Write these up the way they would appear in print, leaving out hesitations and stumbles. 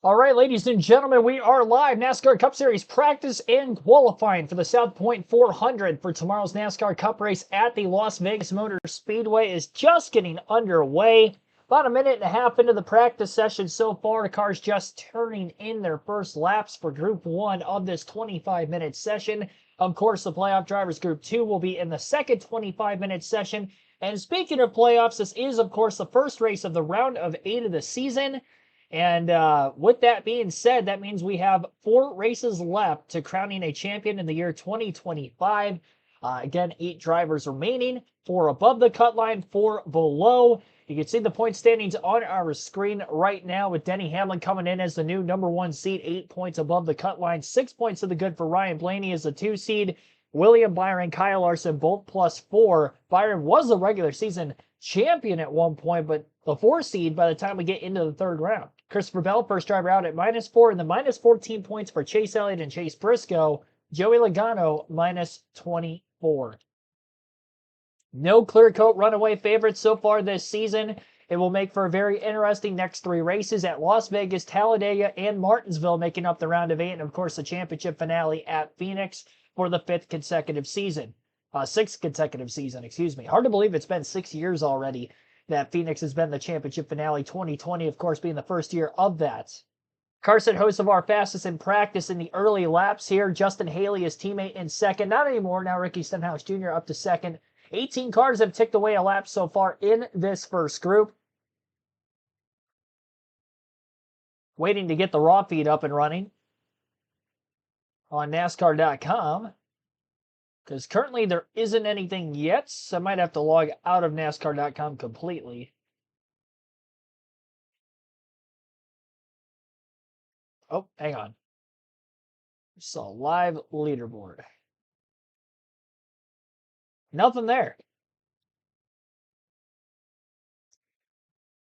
All right, ladies and gentlemen, we are live. NASCAR Cup Series practice and qualifying for the South Point 400 for tomorrow's NASCAR Cup race at the Las Vegas Motor Speedway is just getting underway. About a minute and a half into the practice session so far. The cars just turning in their first laps for Group 1 of this 25-minute session. Of course, the playoff drivers Group 2 will be in the second 25-minute session. And speaking of playoffs, this is, of course, the first race of the round of 8 of the season. And with that being said, that means we have 4 races left to crowning a champion in the year 2025. Again, 8 drivers remaining, 4 above the cut line, 4 below. You can see the point standings on our screen right now with Denny Hamlin coming in as the new number 1 seed, 8 points above the cut line, 6 points to the good for Ryan Blaney as the 2 seed. William Byron, Kyle Larson, both +4. Byron was the regular season champion at one point, but the 4 seed by the time we get into the third round. Christopher Bell, first driver out at -4, and the -14 points for Chase Elliott and Chase Briscoe. Joey Logano, -24. No clear-coat runaway favorites so far this season. It will make for a very interesting next 3 races at Las Vegas, Talladega, and Martinsville, making up the round of 8, and of course the championship finale at Phoenix for the 6th consecutive season. Excuse me. Hard to believe it's been 6 years already that Phoenix has been the championship finale, 2020, of course, being the first year of that. Carson Hocevar fastest in practice in the early laps here. Justin Haley, his teammate, in second. Not anymore. Now Ricky Stenhouse Jr. up to second. 18 cars have ticked away a lap so far in this first group. Waiting to get the raw feed up and running on NASCAR.com. Because currently there isn't anything yet, so I might have to log out of NASCAR.com completely. Oh, hang on. It's a live leaderboard. Nothing there.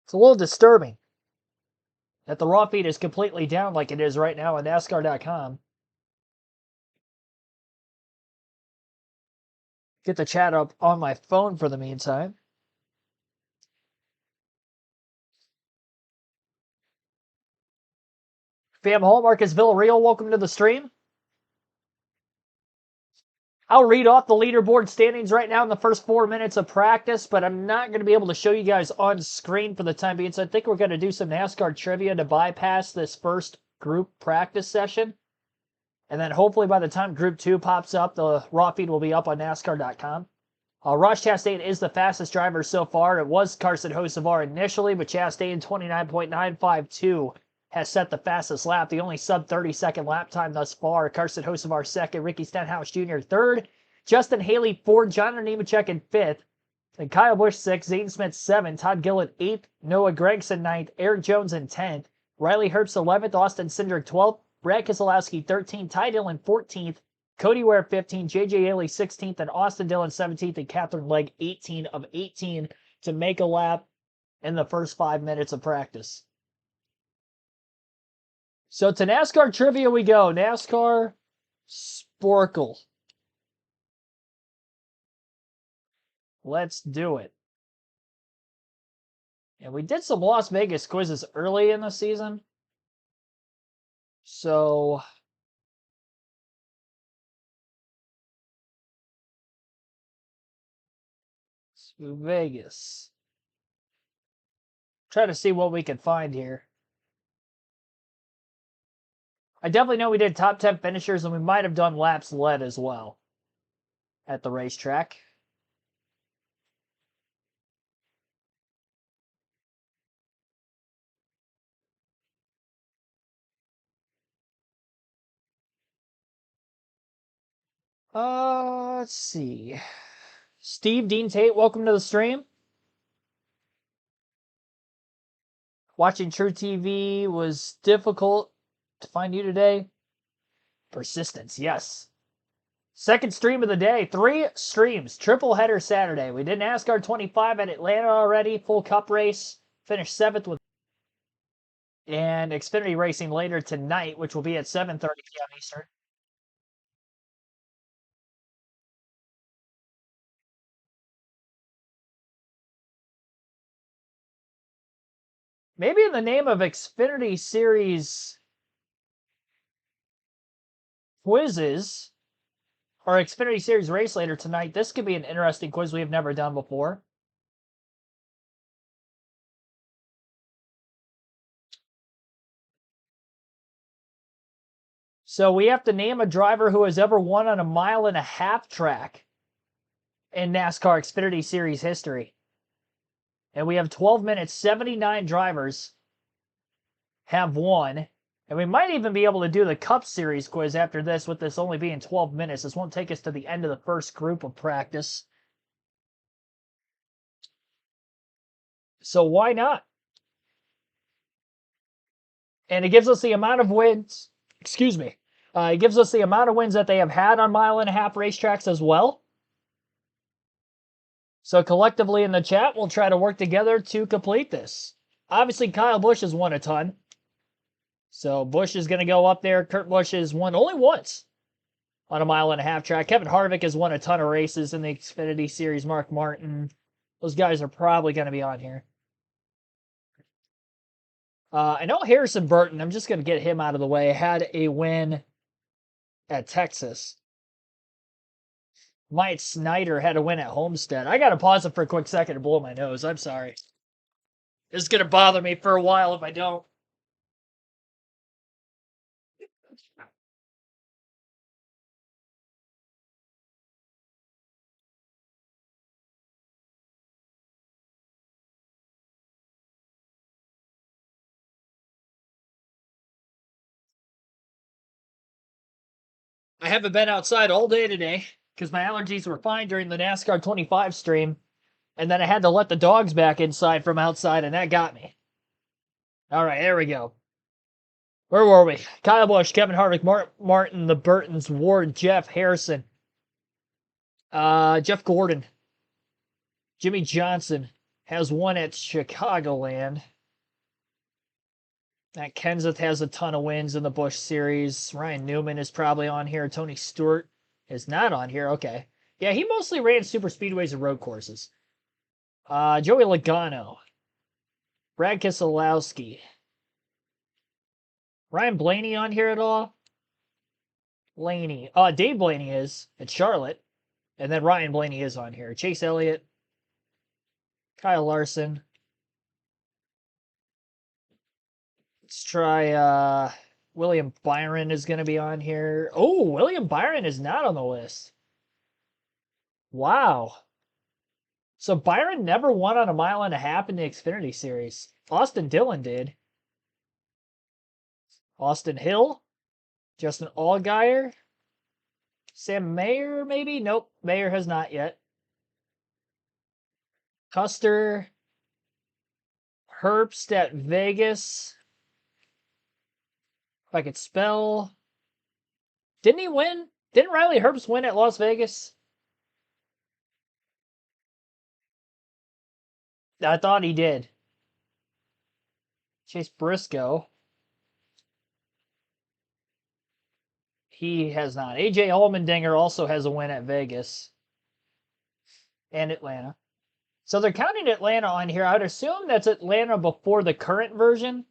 It's a little disturbing that the raw feed is completely down like it is right now on NASCAR.com. Get the chat up on my phone for the meantime. Fam Hallmark is Villarreal. Welcome to the stream. I'll read off the leaderboard standings right now in the first 4 minutes of practice, but I'm not going to be able to show you guys on screen for the time being, so I think we're going to do some NASCAR trivia to bypass this first group practice session. And then hopefully by the time Group 2 pops up, the raw feed will be up on NASCAR.com. Ross Chastain is the fastest driver so far. It was Carson Hocevar initially, but Chastain 29.952 has set the fastest lap. The only sub-30-second lap time thus far. Carson Hocevar second, Ricky Stenhouse Jr. third, Justin Haley fourth, John Nemechek in fifth, and Kyle Busch sixth, Zane Smith seventh, Todd Gillett eighth, Noah Gragson ninth, Eric Jones in 10th, Riley Herbst 11th, Austin Cindric 12th, Brad Keselowski 13th, Ty Dillon 14th, Cody Ware 15th, J.J. Haley 16th, and Austin Dillon 17th, and Catherine Legg 18 of 18 to make a lap in the first 5 minutes of practice. So to NASCAR trivia we go. NASCAR Sporkle. Let's do it. And we did some Las Vegas quizzes early in the season. So Vegas. Try to see what we can find here. I definitely know we did top 10 finishers, and we might have done laps led as well at the racetrack. Let's see. Steve Dean Tate, welcome to the stream. Watching True TV was difficult to find you today. Persistence, yes. Second stream of the day. 3 streams. Triple header Saturday. We did NASCAR 25 at Atlanta already. Full Cup race. Finished 7th with. And Xfinity racing later tonight, which will be at 7:30 p.m. Eastern. Maybe in the name of Xfinity Series quizzes or Xfinity Series race later tonight, this could be an interesting quiz we have never done before. So we have to name a driver who has ever won on a 1.5-mile track in NASCAR Xfinity Series history. And we have 12 minutes, 79 drivers have won. And we might even be able to do the Cup Series quiz after this, with this only being 12 minutes. This won't take us to the end of the first group of practice. So why not? And it gives us the amount of wins, excuse me, it gives us the amount of wins that they have had on 1.5-mile racetracks as well. So collectively in the chat, we'll try to work together to complete this. Obviously, Kyle Busch has won a ton. So Busch is going to go up there. Kurt Busch has won only once on a 1.5-mile track. Kevin Harvick has won a ton of races in the Xfinity Series. Mark Martin. Those guys are probably going to be on here. I know Harrison Burton, I'm just going to get him out of the way, had a win at Texas. Mike Snyder had a win at Homestead. I got to pause it for a quick second to blow my nose. I'm sorry. It's going to bother me for a while if I don't. I haven't been outside all day today because my allergies were fine during the NASCAR 25 stream. And then I had to let the dogs back inside from outside, and that got me. All right, there we go. Where were we? Kyle Busch, Kevin Harvick, Martin, the Burtons, Ward, Jeff, Harrison, Jeff Gordon, Jimmy Johnson has won at Chicagoland. Matt Kenseth has a ton of wins in the Busch Series. Ryan Newman is probably on here. Tony Stewart is not on here. Okay. Yeah, he mostly ran super speedways and road courses. Joey Logano. Brad Keselowski. Ryan Blaney on here at all? Blaney. Dave Blaney is at Charlotte. And then Ryan Blaney is on here. Chase Elliott. Kyle Larson. Let's try William Byron is going to be on here. Oh, William Byron is not on the list. Wow. So Byron never won on a 1.5 mile in the Xfinity Series. Austin Dillon did. Austin Hill. Justin Allgaier. Sam Mayer, maybe? Nope. Mayer has not yet. Custer. Herbst at Vegas. If I could spell. Didn't he win? Didn't Riley Herbst win at Las Vegas? I thought he did. Chase Briscoe. He has not. AJ Allmendinger also has a win at Vegas and Atlanta. So they're counting Atlanta on here. I would assume that's Atlanta before the current version.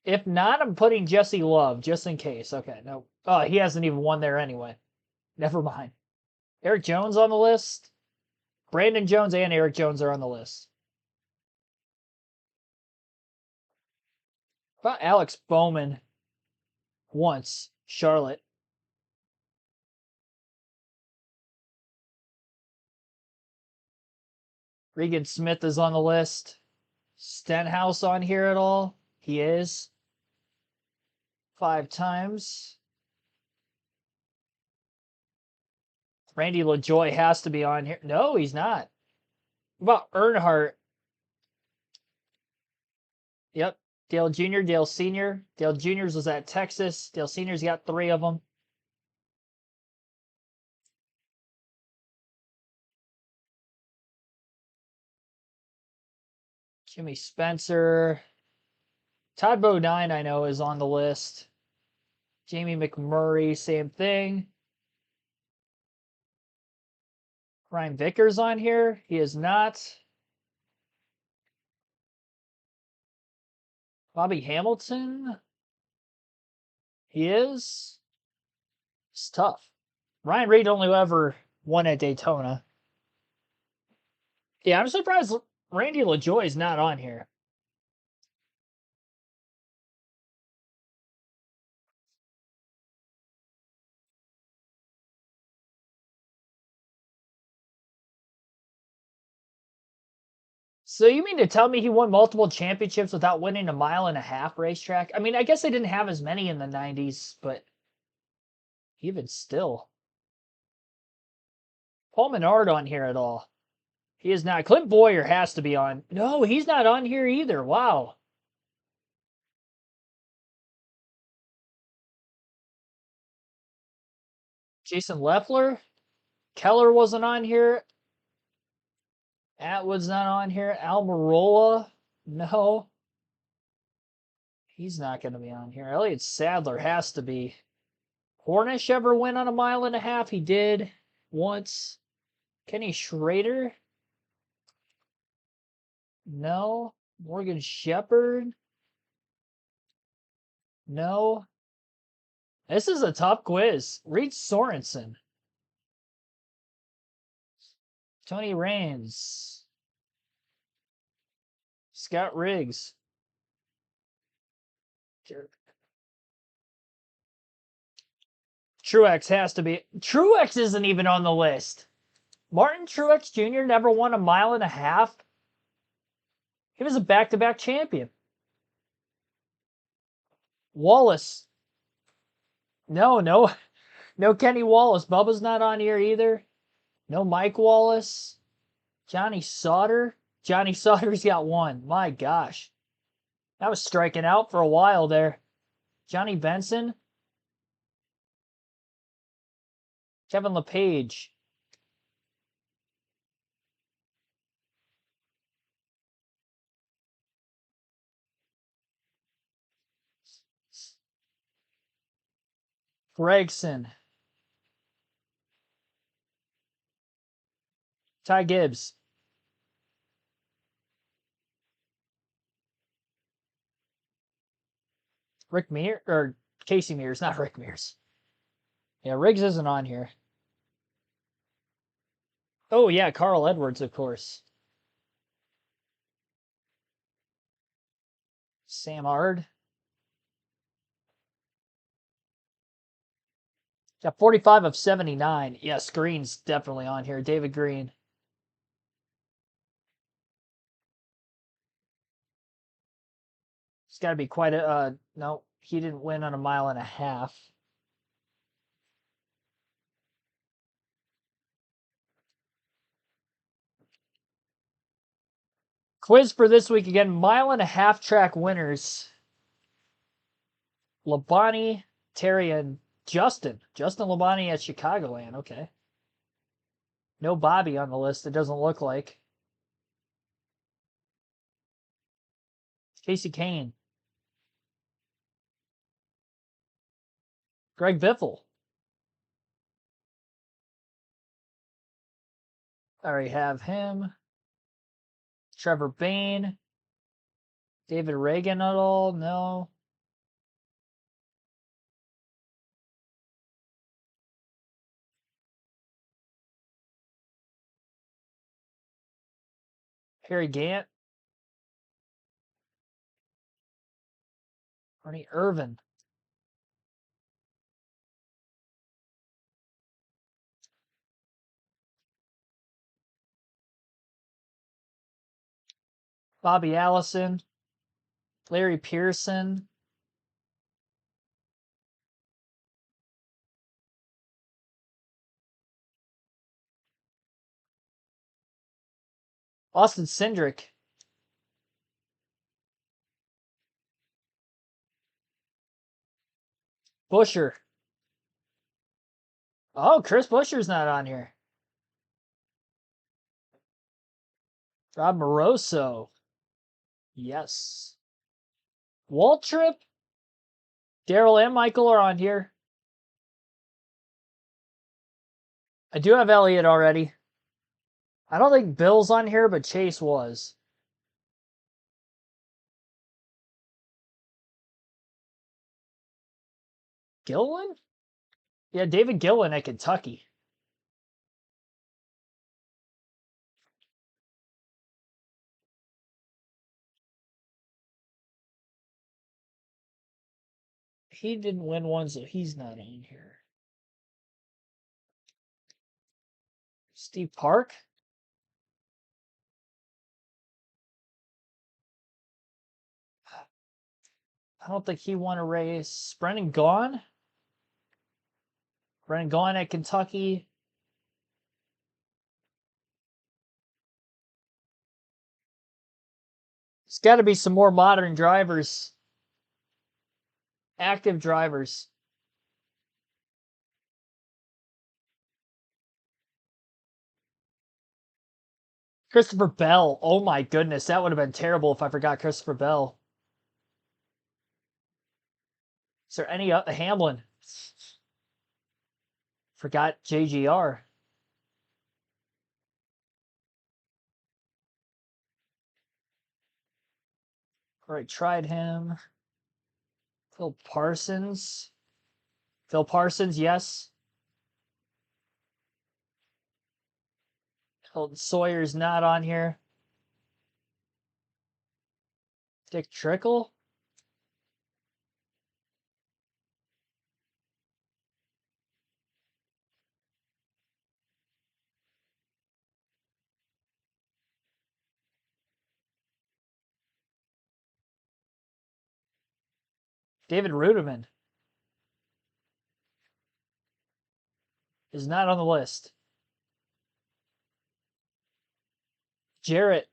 If not, I'm putting Jesse Love just in case. Okay, no. Oh, he hasn't even won there anyway. Never mind. Eric Jones on the list. Brandon Jones and Eric Jones are on the list. How about Alex Bowman once, Charlotte. Regan Smith is on the list. Stenhouse on here at all? He is. 5 times. Randy LaJoy has to be on here. No, he's not. What about Earnhardt? Yep. Dale Jr., Dale Sr. Dale Jr.'s was at Texas. Dale Sr.'s got 3 of them. Jimmy Spencer. Todd Bodine, I know, is on the list. Jamie McMurray, same thing. Ryan Vickers on here. He is not. Bobby Hamilton. He is. It's tough. Ryan Reed only ever won at Daytona. Yeah, I'm surprised Randy LaJoy is not on here. So you mean to tell me he won multiple championships without winning a mile-and-a-half racetrack? I mean, I guess they didn't have as many in the 90s, but even still. Paul Menard on here at all? He is not. Clint Boyer has to be on. No, he's not on here either. Wow. Jason Leffler? Keller wasn't on here. Atwood's not on here. Almirola? No. He's not going to be on here. Elliott Sadler has to be. Hornish ever win on a mile-and-a-half? He did once. Kenny Schrader? No. Morgan Shepherd? No. This is a tough quiz. Reed Sorensen. Tony Raines. Scott Riggs. Truex has to be. Truex isn't even on the list. Martin Truex Jr. never won a mile-and-a-half. He was a back-to-back champion. Wallace. No Kenny Wallace. Bubba's not on here either. No Mike Wallace. Johnny Sauter. Johnny Sauter's got one. My gosh. That was striking out for a while there. Johnny Benson. Kevin LePage. Gregson. Ty Gibbs. Rick Mears, or Casey Mears, not Rick Mears. Yeah, Riggs isn't on here. Oh, yeah, Carl Edwards, of course. Sam Ard. Got 45 of 79. Yes, Green's definitely on here. David Green. It's got to be quite a... no, he didn't win on a mile-and-a-half. Quiz for this week again. Mile-and-a-half track winners. Labonte, Terry, and Justin. Justin Labonte at Chicagoland. Okay. No Bobby on the list, it doesn't look like. Casey Kane. Greg Biffle. I already have him. Trevor Bayne. David Reagan at all? No. Harry Gant. Ernie Irvin. Bobby Allison. Larry Pearson. Austin Cindric. Busher. Oh, Chris Busher's not on here. Rob Moroso. Yes. Waltrip. Daryl and Michael are on here. I do have Elliott already. I don't think Bill's on here, but Chase was. Gilliland? Yeah, David Gilliland at Kentucky. He didn't win one, so he's not on here. Steve Park? I don't think he won a race. Brennan Gaughan? Brennan Gaughan at Kentucky. There's got to be some more modern drivers. Active drivers. Christopher Bell. Oh my goodness, that would have been terrible if I forgot Christopher Bell. Is there any Hamlin? Forgot JGR. All right, tried him. Phil Parsons. Phil Parsons, yes. Colton Sawyer's not on here. Dick Trickle. David Rudiman is not on the list. Jarrett.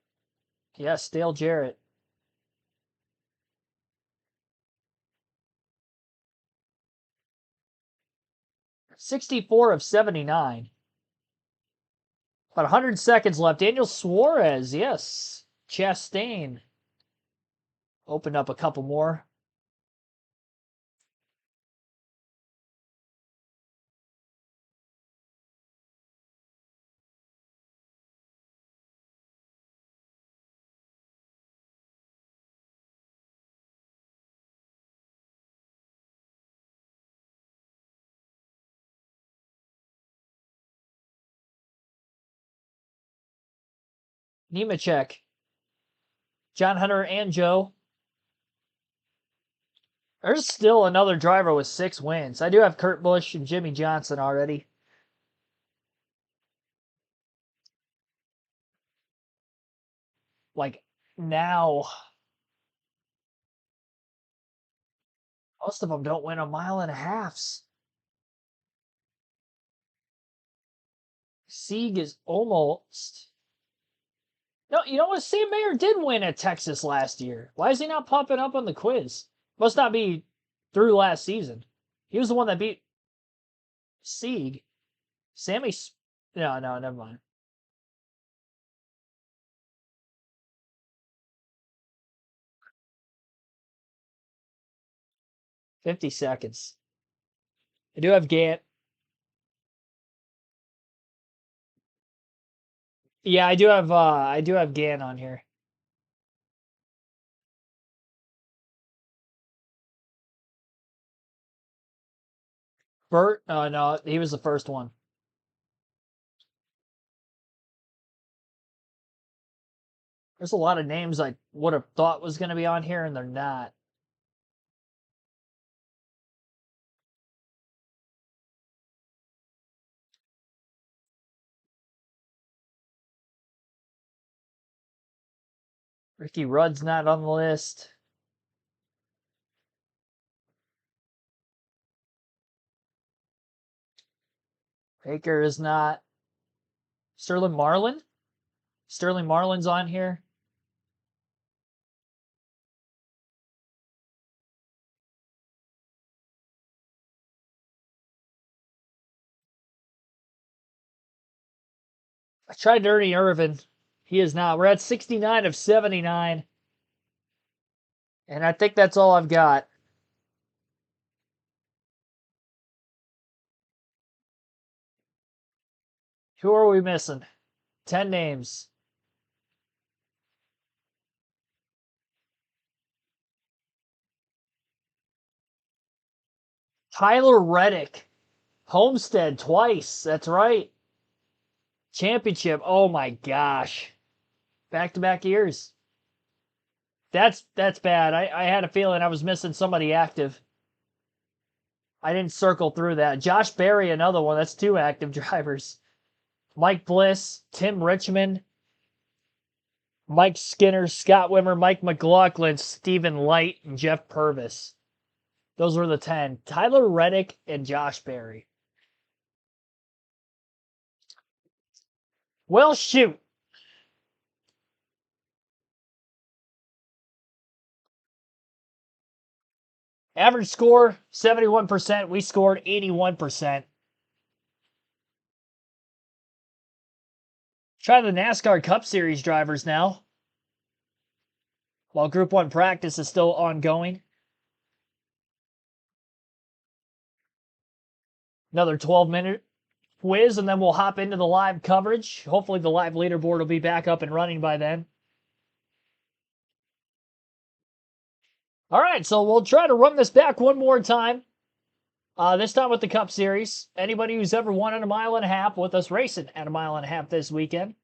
Yes, Dale Jarrett. 64 of 79. About 100 seconds left. Daniel Suarez, yes. Chastain. Opened up a couple more. Nemechek. John Hunter and Joe. There's still another driver with 6 wins. I do have Kurt Busch and Jimmy Johnson already. Like, now. Most of them don't win a mile and a halfs. Sieg is almost... No, you know what? Sam Mayer did win at Texas last year. Why is he not popping up on the quiz? Must not be through last season. He was the one that beat Sieg. Sammy... No, never mind. $50 seconds. I do have Gant. Yeah, I do have Gant on here. Bert? No, he was the first one. There's a lot of names I would have thought was going to be on here, and they're not. Ricky Rudd's not on the list. Baker is not. Sterling Marlin? Sterling Marlin's on here. I tried Ernie Irvin. He is not. We're at 69 of 79. And I think that's all I've got. Who are we missing? 10 names. Tyler Reddick. Homestead twice. That's right. Championship. Oh my gosh. Back-to-back years. That's bad. I had a feeling I was missing somebody active. I didn't circle through that. Josh Berry, another one. That's two active drivers. Mike Bliss, Tim Richmond, Mike Skinner, Scott Wimmer, Mike McLaughlin, Stephen Light, and Jeff Purvis. Those were the 10. Tyler Reddick and Josh Berry. Well, shoot. Average score, 71%. We scored 81%. Try the NASCAR Cup Series drivers now. While Group 1 practice is still ongoing. Another 12-minute whiz, and then we'll hop into the live coverage. Hopefully the live leaderboard will be back up and running by then. All right, so we'll try to run this back one more time. This time with the Cup Series. Anybody who's ever won at a mile and a half with us racing at a mile and a half this weekend.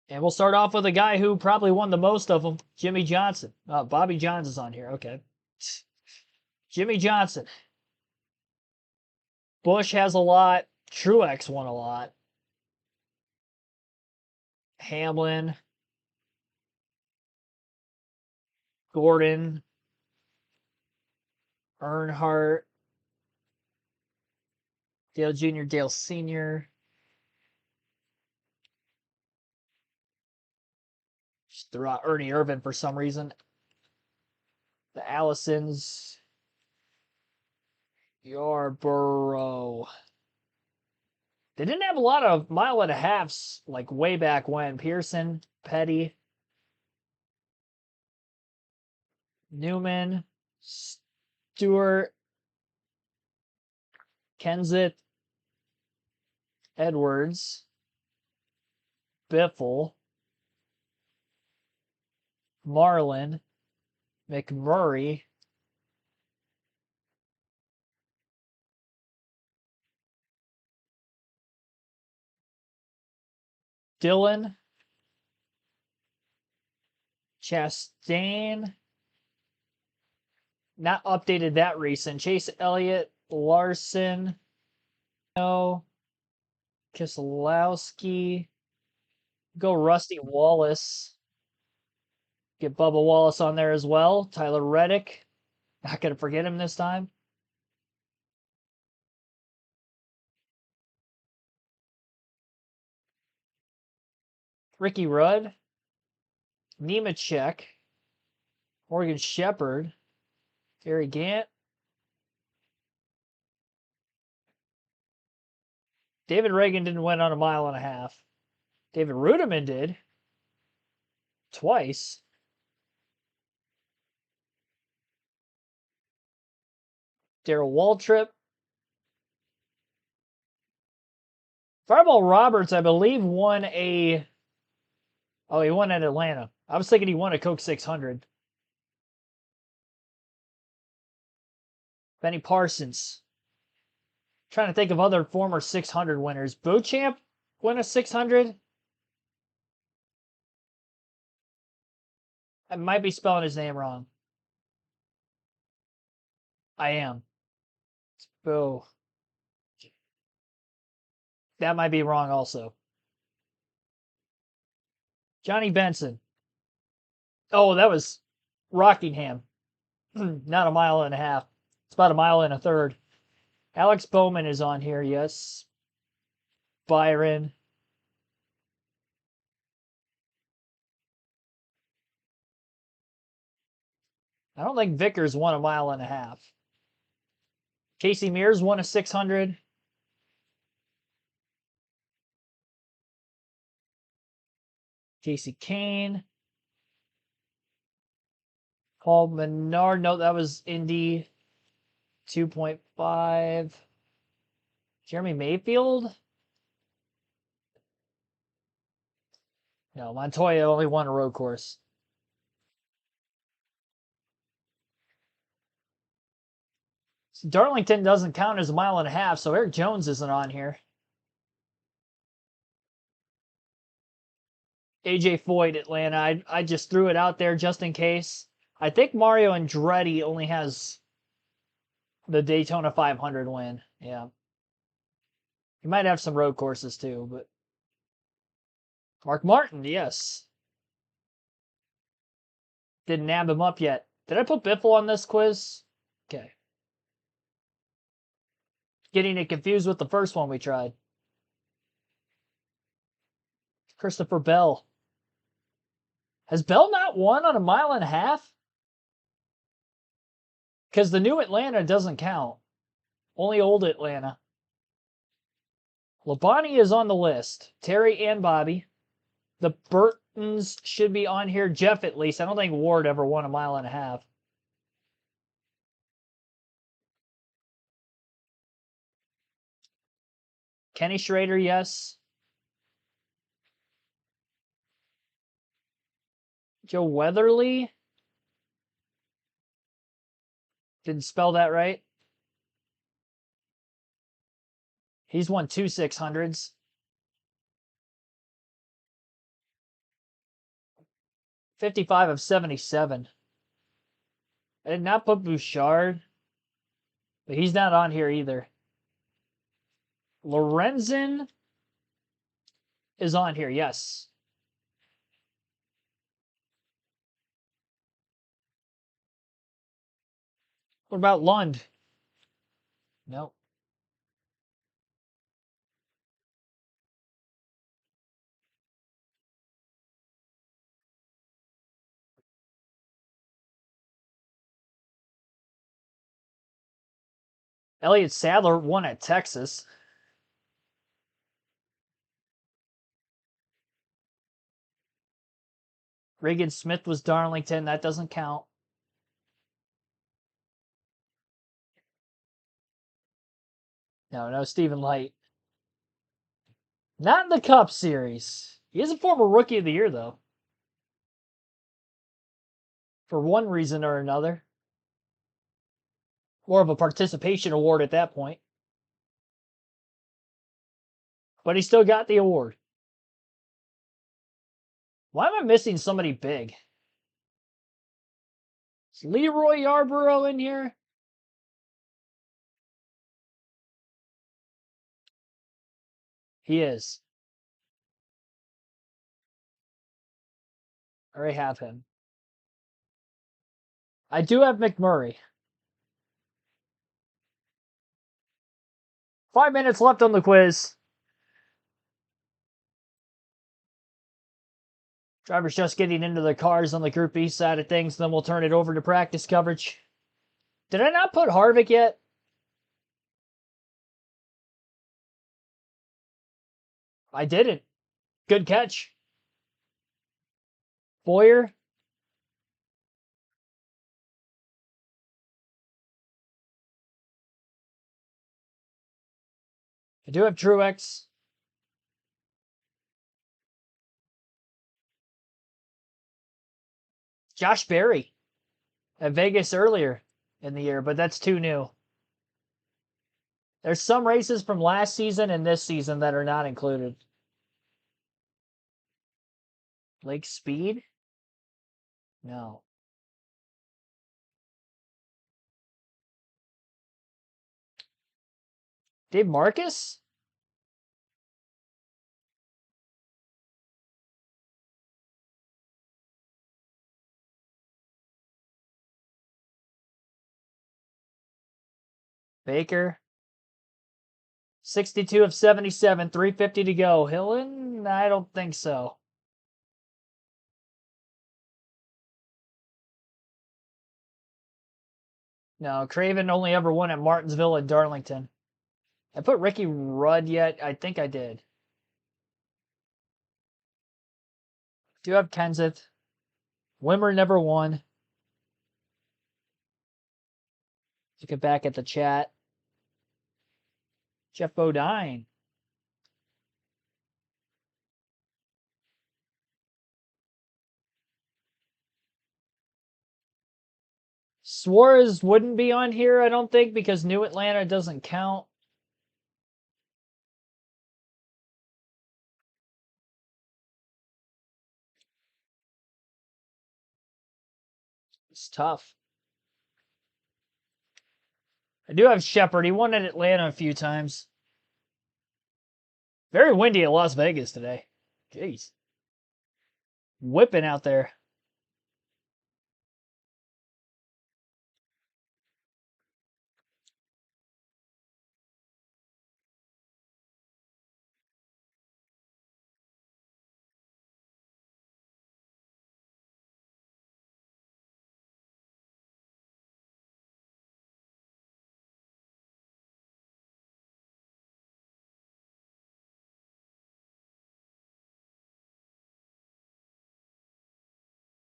And we'll start off with a guy who probably won the most of them, Jimmy Johnson. Bobby Johns is on here. Okay. Jimmy Johnson. Bush has a lot. Truex won a lot. Hamlin. Gordon. Earnhardt. Dale Jr., Dale Sr. Just threw out Ernie Irvin for some reason. The Allisons. Yarborough. They didn't have a lot of mile and a halves like way back when. Pearson, Petty, Newman, Stewart, Kenseth, Edwards, Biffle, Marlin, McMurray, Dillon, Chastain, not updated that recent. Chase Elliott, Larson, no, Keselowski, go Rusty Wallace. Get Bubba Wallace on there as well. Tyler Reddick, not going to forget him this time. Ricky Rudd, Nemechek, Morgan Shepherd, Gary Gant, David Reagan didn't win on a mile and a half. David Rudiman did. Twice. Darrell Waltrip. Fireball Roberts, I believe, won a... Oh, he won at Atlanta. I was thinking he won a Coke 600. Benny Parsons. Trying to think of other former 600 winners. Beauchamp won a 600. I might be spelling his name wrong. I am. It's Bo. That might be wrong also. Johnny Benson. Oh, that was Rockingham. Not a mile and a half. It's about a mile and a third. Alex Bowman is on here, yes. Byron. I don't think Vickers won a mile and a half. Casey Mears won a 600. Casey Kane. Paul Menard. No, that was Indy. 2.5. Jeremy Mayfield. No, Montoya only won a road course. Darlington doesn't count as a mile and a half, so Eric Jones isn't on here. AJ Foyt, Atlanta. I just threw it out there just in case. I think Mario Andretti only has the Daytona 500 win. Yeah. He might have some road courses too, but Mark Martin, yes. Didn't nab him up yet. Did I put Biffle on this quiz? Okay. Getting it confused with the first one we tried. Christopher Bell. Has Bell not won on a mile and a half? Because the new Atlanta doesn't count. Only old Atlanta. Labonte is on the list. Terry and Bobby. The Burtons should be on here. Jeff, at least. I don't think Ward ever won a mile and a half. Kenny Schrader, yes. Joe Weatherly. Didn't spell that right. He's won 2 600s. 55 of 77. I did not put Bouchard, but he's not on here either. Lorenzen is on here, yes. What about Lund? Nope. Elliott Sadler won at Texas. Reagan Smith was Darlington. That doesn't count. No, Stephen Light. Not in the Cup Series. He is a former Rookie of the Year, though. For one reason or another. More of a participation award at that point. But he still got the award. Why am I missing somebody big? Is Leroy Yarborough in here? He is. I already have him. I do have McMurray. 5 minutes left on the quiz. Drivers just getting into the cars on the Group E side of things, then we'll turn it over to practice coverage. Did I not put Harvick yet? I didn't. Good catch. Boyer. I do have Truex. Josh Berry at Vegas earlier in the year, but that's too new. There's some races from last season and this season that are not included. Lake Speed? No. Dave Marcus? Baker? 62 of 77, 350 to go. Hillen? I don't think so. No, Craven only ever won at Martinsville and Darlington. I put Ricky Rudd yet? I think I did. Do have Kenseth. Wimmer never won. Look at back at the chat. Jeff Bodine. Suarez wouldn't be on here, I don't think, because New Atlanta doesn't count. It's tough. I do have Shepard. He won at Atlanta a few times. Very windy at Las Vegas today. Jeez. Whipping out there.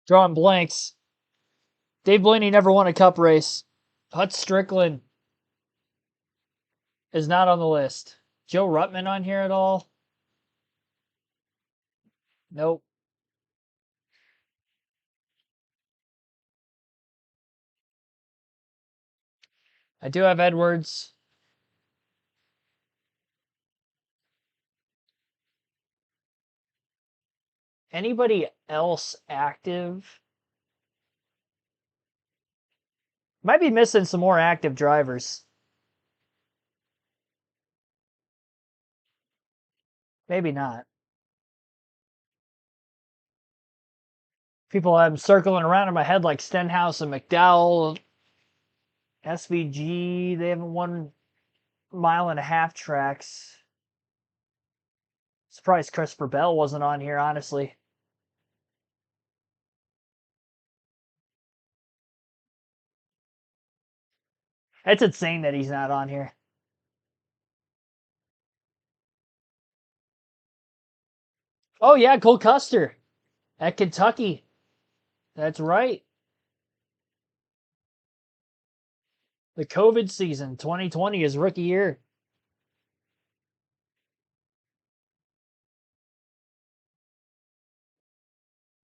Drawing blanks. Dave Blaney never won a cup race. Hut Strickland is not on the list. Joe Ruttman on here at all? Nope. I do have Edwards. Anybody else active? Might be missing some more active drivers. Maybe not. People have them circling around in my head like Stenhouse and McDowell. SVG, they haven't won mile and a half tracks. Surprised Christopher Bell wasn't on here, honestly. It's insane that he's not on here. Oh, yeah, Cole Custer at Kentucky. That's right. The COVID season, 2020, is rookie year.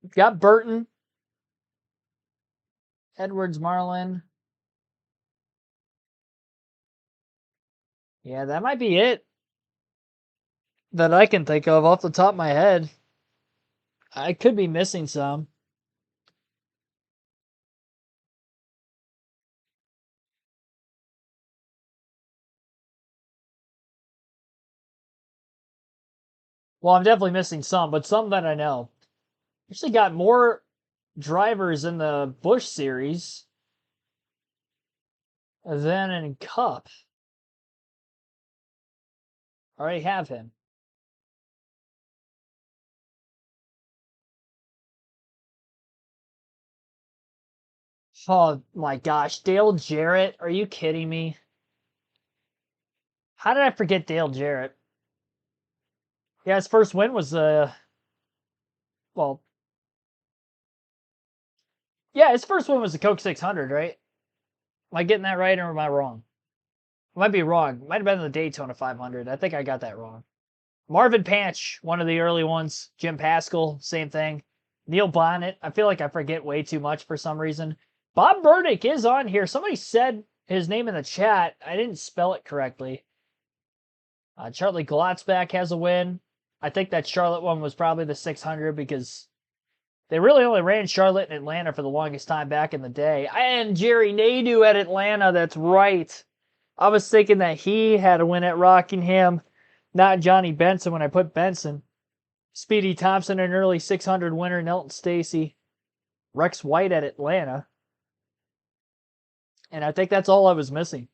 We've got Burton, Edwards, Marlin. Yeah, that might be it that I can think of off the top of my head. I could be missing some. Well, I'm definitely missing some, but some that I know. Actually got more drivers in the Busch series than in Cup. Already have him. Oh my gosh, Dale Jarrett. Are you kidding me? How did I forget Dale Jarrett? Yeah, his first win was well, yeah, his first win was the Coke 600, right? Am I getting that right or am I wrong? I might be wrong. Might have been the Daytona 500. I think I got that wrong. Marvin Panch, one of the early ones. Jim Pascal, same thing. Neil Bonnet. I feel like I forget way too much for some reason. Bob Burdick is on here. Somebody said his name in the chat. I didn't spell it correctly. Charlie Glotzback has a win. I think that Charlotte one was probably the 600 because they really only ran Charlotte and Atlanta for the longest time back in the day. And Jerry Nadeau at Atlanta, that's right. I was thinking that he had a win at Rockingham, not Johnny Benson when I put Benson. Speedy Thompson, an early 600 winner, Nelton Stacy. Rex White at Atlanta. And I think that's all I was missing.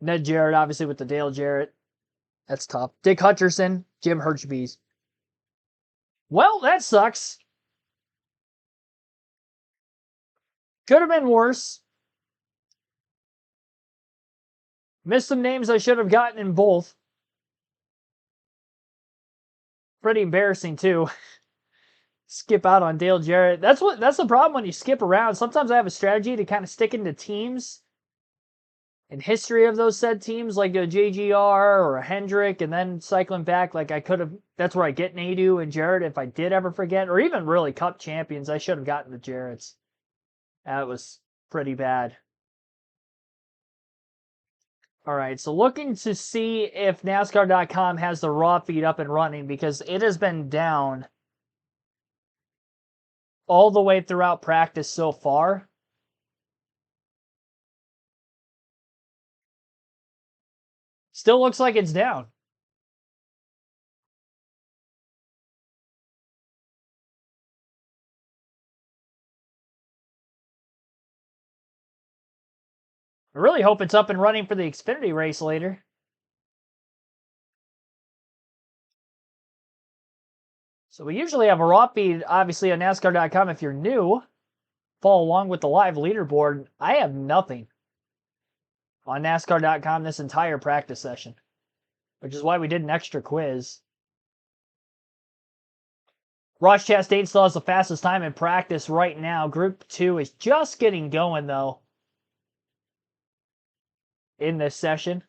Ned Jarrett, obviously, with the Dale Jarrett. That's tough. Dick Hutcherson, Jim Hirschbees. Well, that sucks. Could have been worse. Missed some names I should have gotten in both. Pretty embarrassing, too. Skip out on Dale Jarrett. That's the problem when you skip around. Sometimes I have a strategy to kind of stick into teams and history of those said teams, like a JGR or a Hendrick, and then cycling back. Like I could have. That's where I get Nadeau and Jarrett if I did ever forget, or even really Cup champions. I should have gotten the Jarretts. That was pretty bad. All right, so looking to see if NASCAR.com has the raw feed up and running because it has been down all the way throughout practice so far. Still looks like it's down. I really hope it's up and running for the Xfinity race later. So we usually have a raw feed, obviously, on NASCAR.com. If you're new, follow along with the live leaderboard. I have nothing on NASCAR.com this entire practice session, which is why we did an extra quiz. Ross Chastain still has the fastest time in practice right now. Group 2 is just getting going, though, in this session.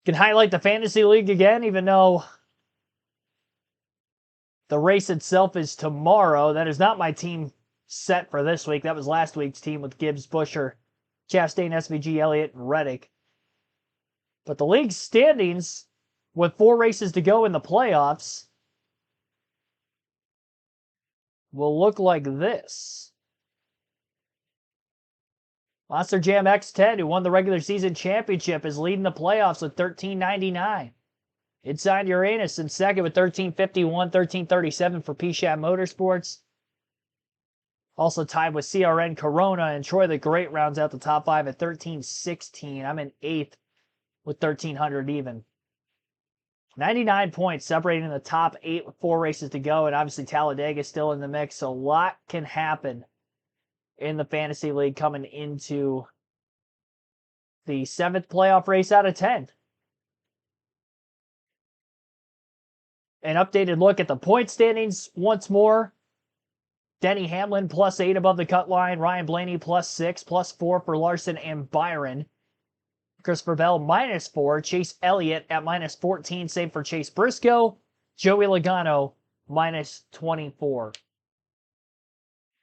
Can highlight the Fantasy League again, even though the race itself is tomorrow. That is not my team set for this week. That was last week's team with Gibbs, Busher, Chastain, SVG, Elliott, and Reddick. But the league standings, with 4 races to go in the playoffs, will look like this. Monster Jam X10, who won the regular season championship, is leading the playoffs with 13.99. Inside Uranus in second with 13.51, 13.37 for PSHAP Motorsports. Also tied with CRN Corona, and Troy the Great rounds out the top 5 at 13.16. I'm in 8th with 1,300 even. 99 points separating the top 8 with 4 races to go, and obviously Talladega is still in the mix, so a lot can happen in the Fantasy League coming into the 7th playoff race out of 10. An updated look at the point standings once more. Denny Hamlin +8 above the cut line. Ryan Blaney +6, +4 for Larson and Byron. Christopher Bell -4. Chase Elliott at -14, same for Chase Briscoe. Joey Logano -24.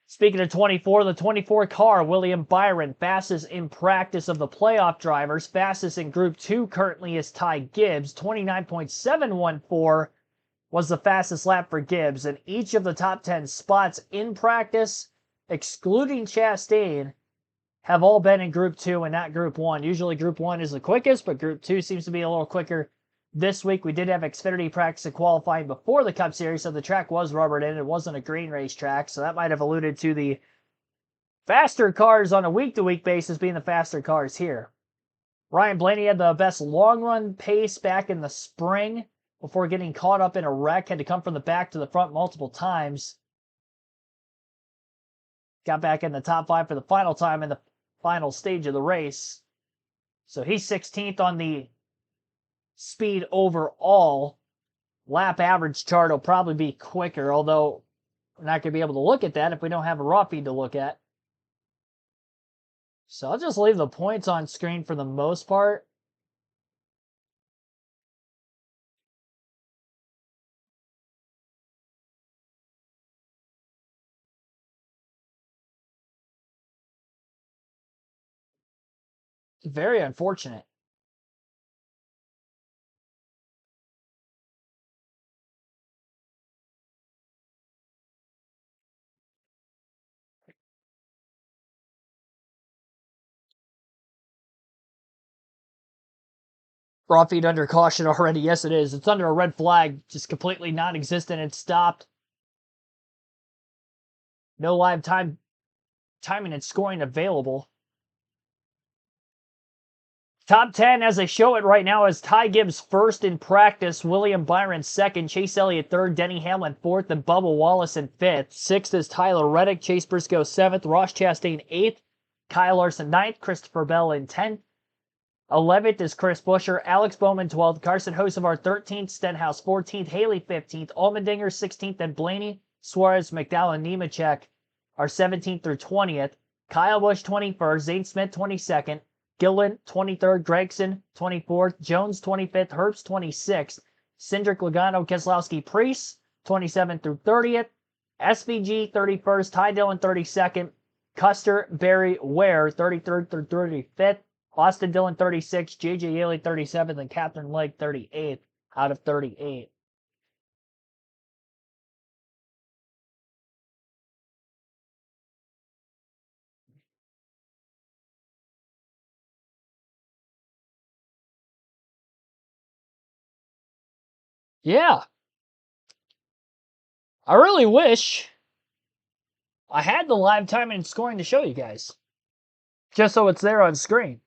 Speaking of 24, the 24 car, William Byron, fastest in practice of the playoff drivers. Fastest in Group 2 currently is Ty Gibbs. 29.714 was the fastest lap for Gibbs. And each of the top 10 spots in practice, excluding Chastain, have all been in Group 2 and not Group 1. Usually Group 1 is the quickest, but Group 2 seems to be a little quicker. This week we did have Xfinity practice and qualifying before the Cup Series, so the track was rubbered in. It wasn't a green race track, so that might have alluded to the faster cars on a week-to-week basis being the faster cars here. Ryan Blaney had the best long-run pace back in the spring before getting caught up in a wreck. Had to come from the back to the front multiple times. Got back in the top 5 for the final time in the final stage of the race. So he's 16th on the speed overall. Lap average chart will probably be quicker, although we're not going to be able to look at that if we don't have a raw feed to look at. So I'll just leave the points on screen for the most part. Very unfortunate. Raw feed under caution already. Yes, it is. It's under a red flag, just completely non-existent. It's stopped. No live timing and scoring available. Top 10, as they show it right now, is Ty Gibbs first in practice, William Byron second, Chase Elliott third, Denny Hamlin fourth, and Bubba Wallace in fifth. Sixth is Tyler Reddick, Chase Briscoe seventh, Ross Chastain eighth, Kyle Larson ninth, Christopher Bell in 10th. 11th is Chris Buescher, Alex Bowman 12th, Carson Hocevar 13th, Stenhouse 14th, Haley 15th, Allmendinger 16th, and Blaney, Suarez, McDowell, and Nemechek are 17th through 20th. Kyle Busch 21st, Zane Smith 22nd, Gillen, 23rd. Gregson, 24th. Jones, 25th. Herbst, 26th. Cindric, Logano, Keselowski, Priest, 27th through 30th. SVG, 31st. Ty Dillon, 32nd. Custer, Berry, Ware, 33rd through 35th. Austin Dillon, 36th. JJ Yeley, 37th. And Catherine Legg, 38th out of 38. Yeah. I really wish I had the live timing and scoring to show you guys. Just so it's there on screen.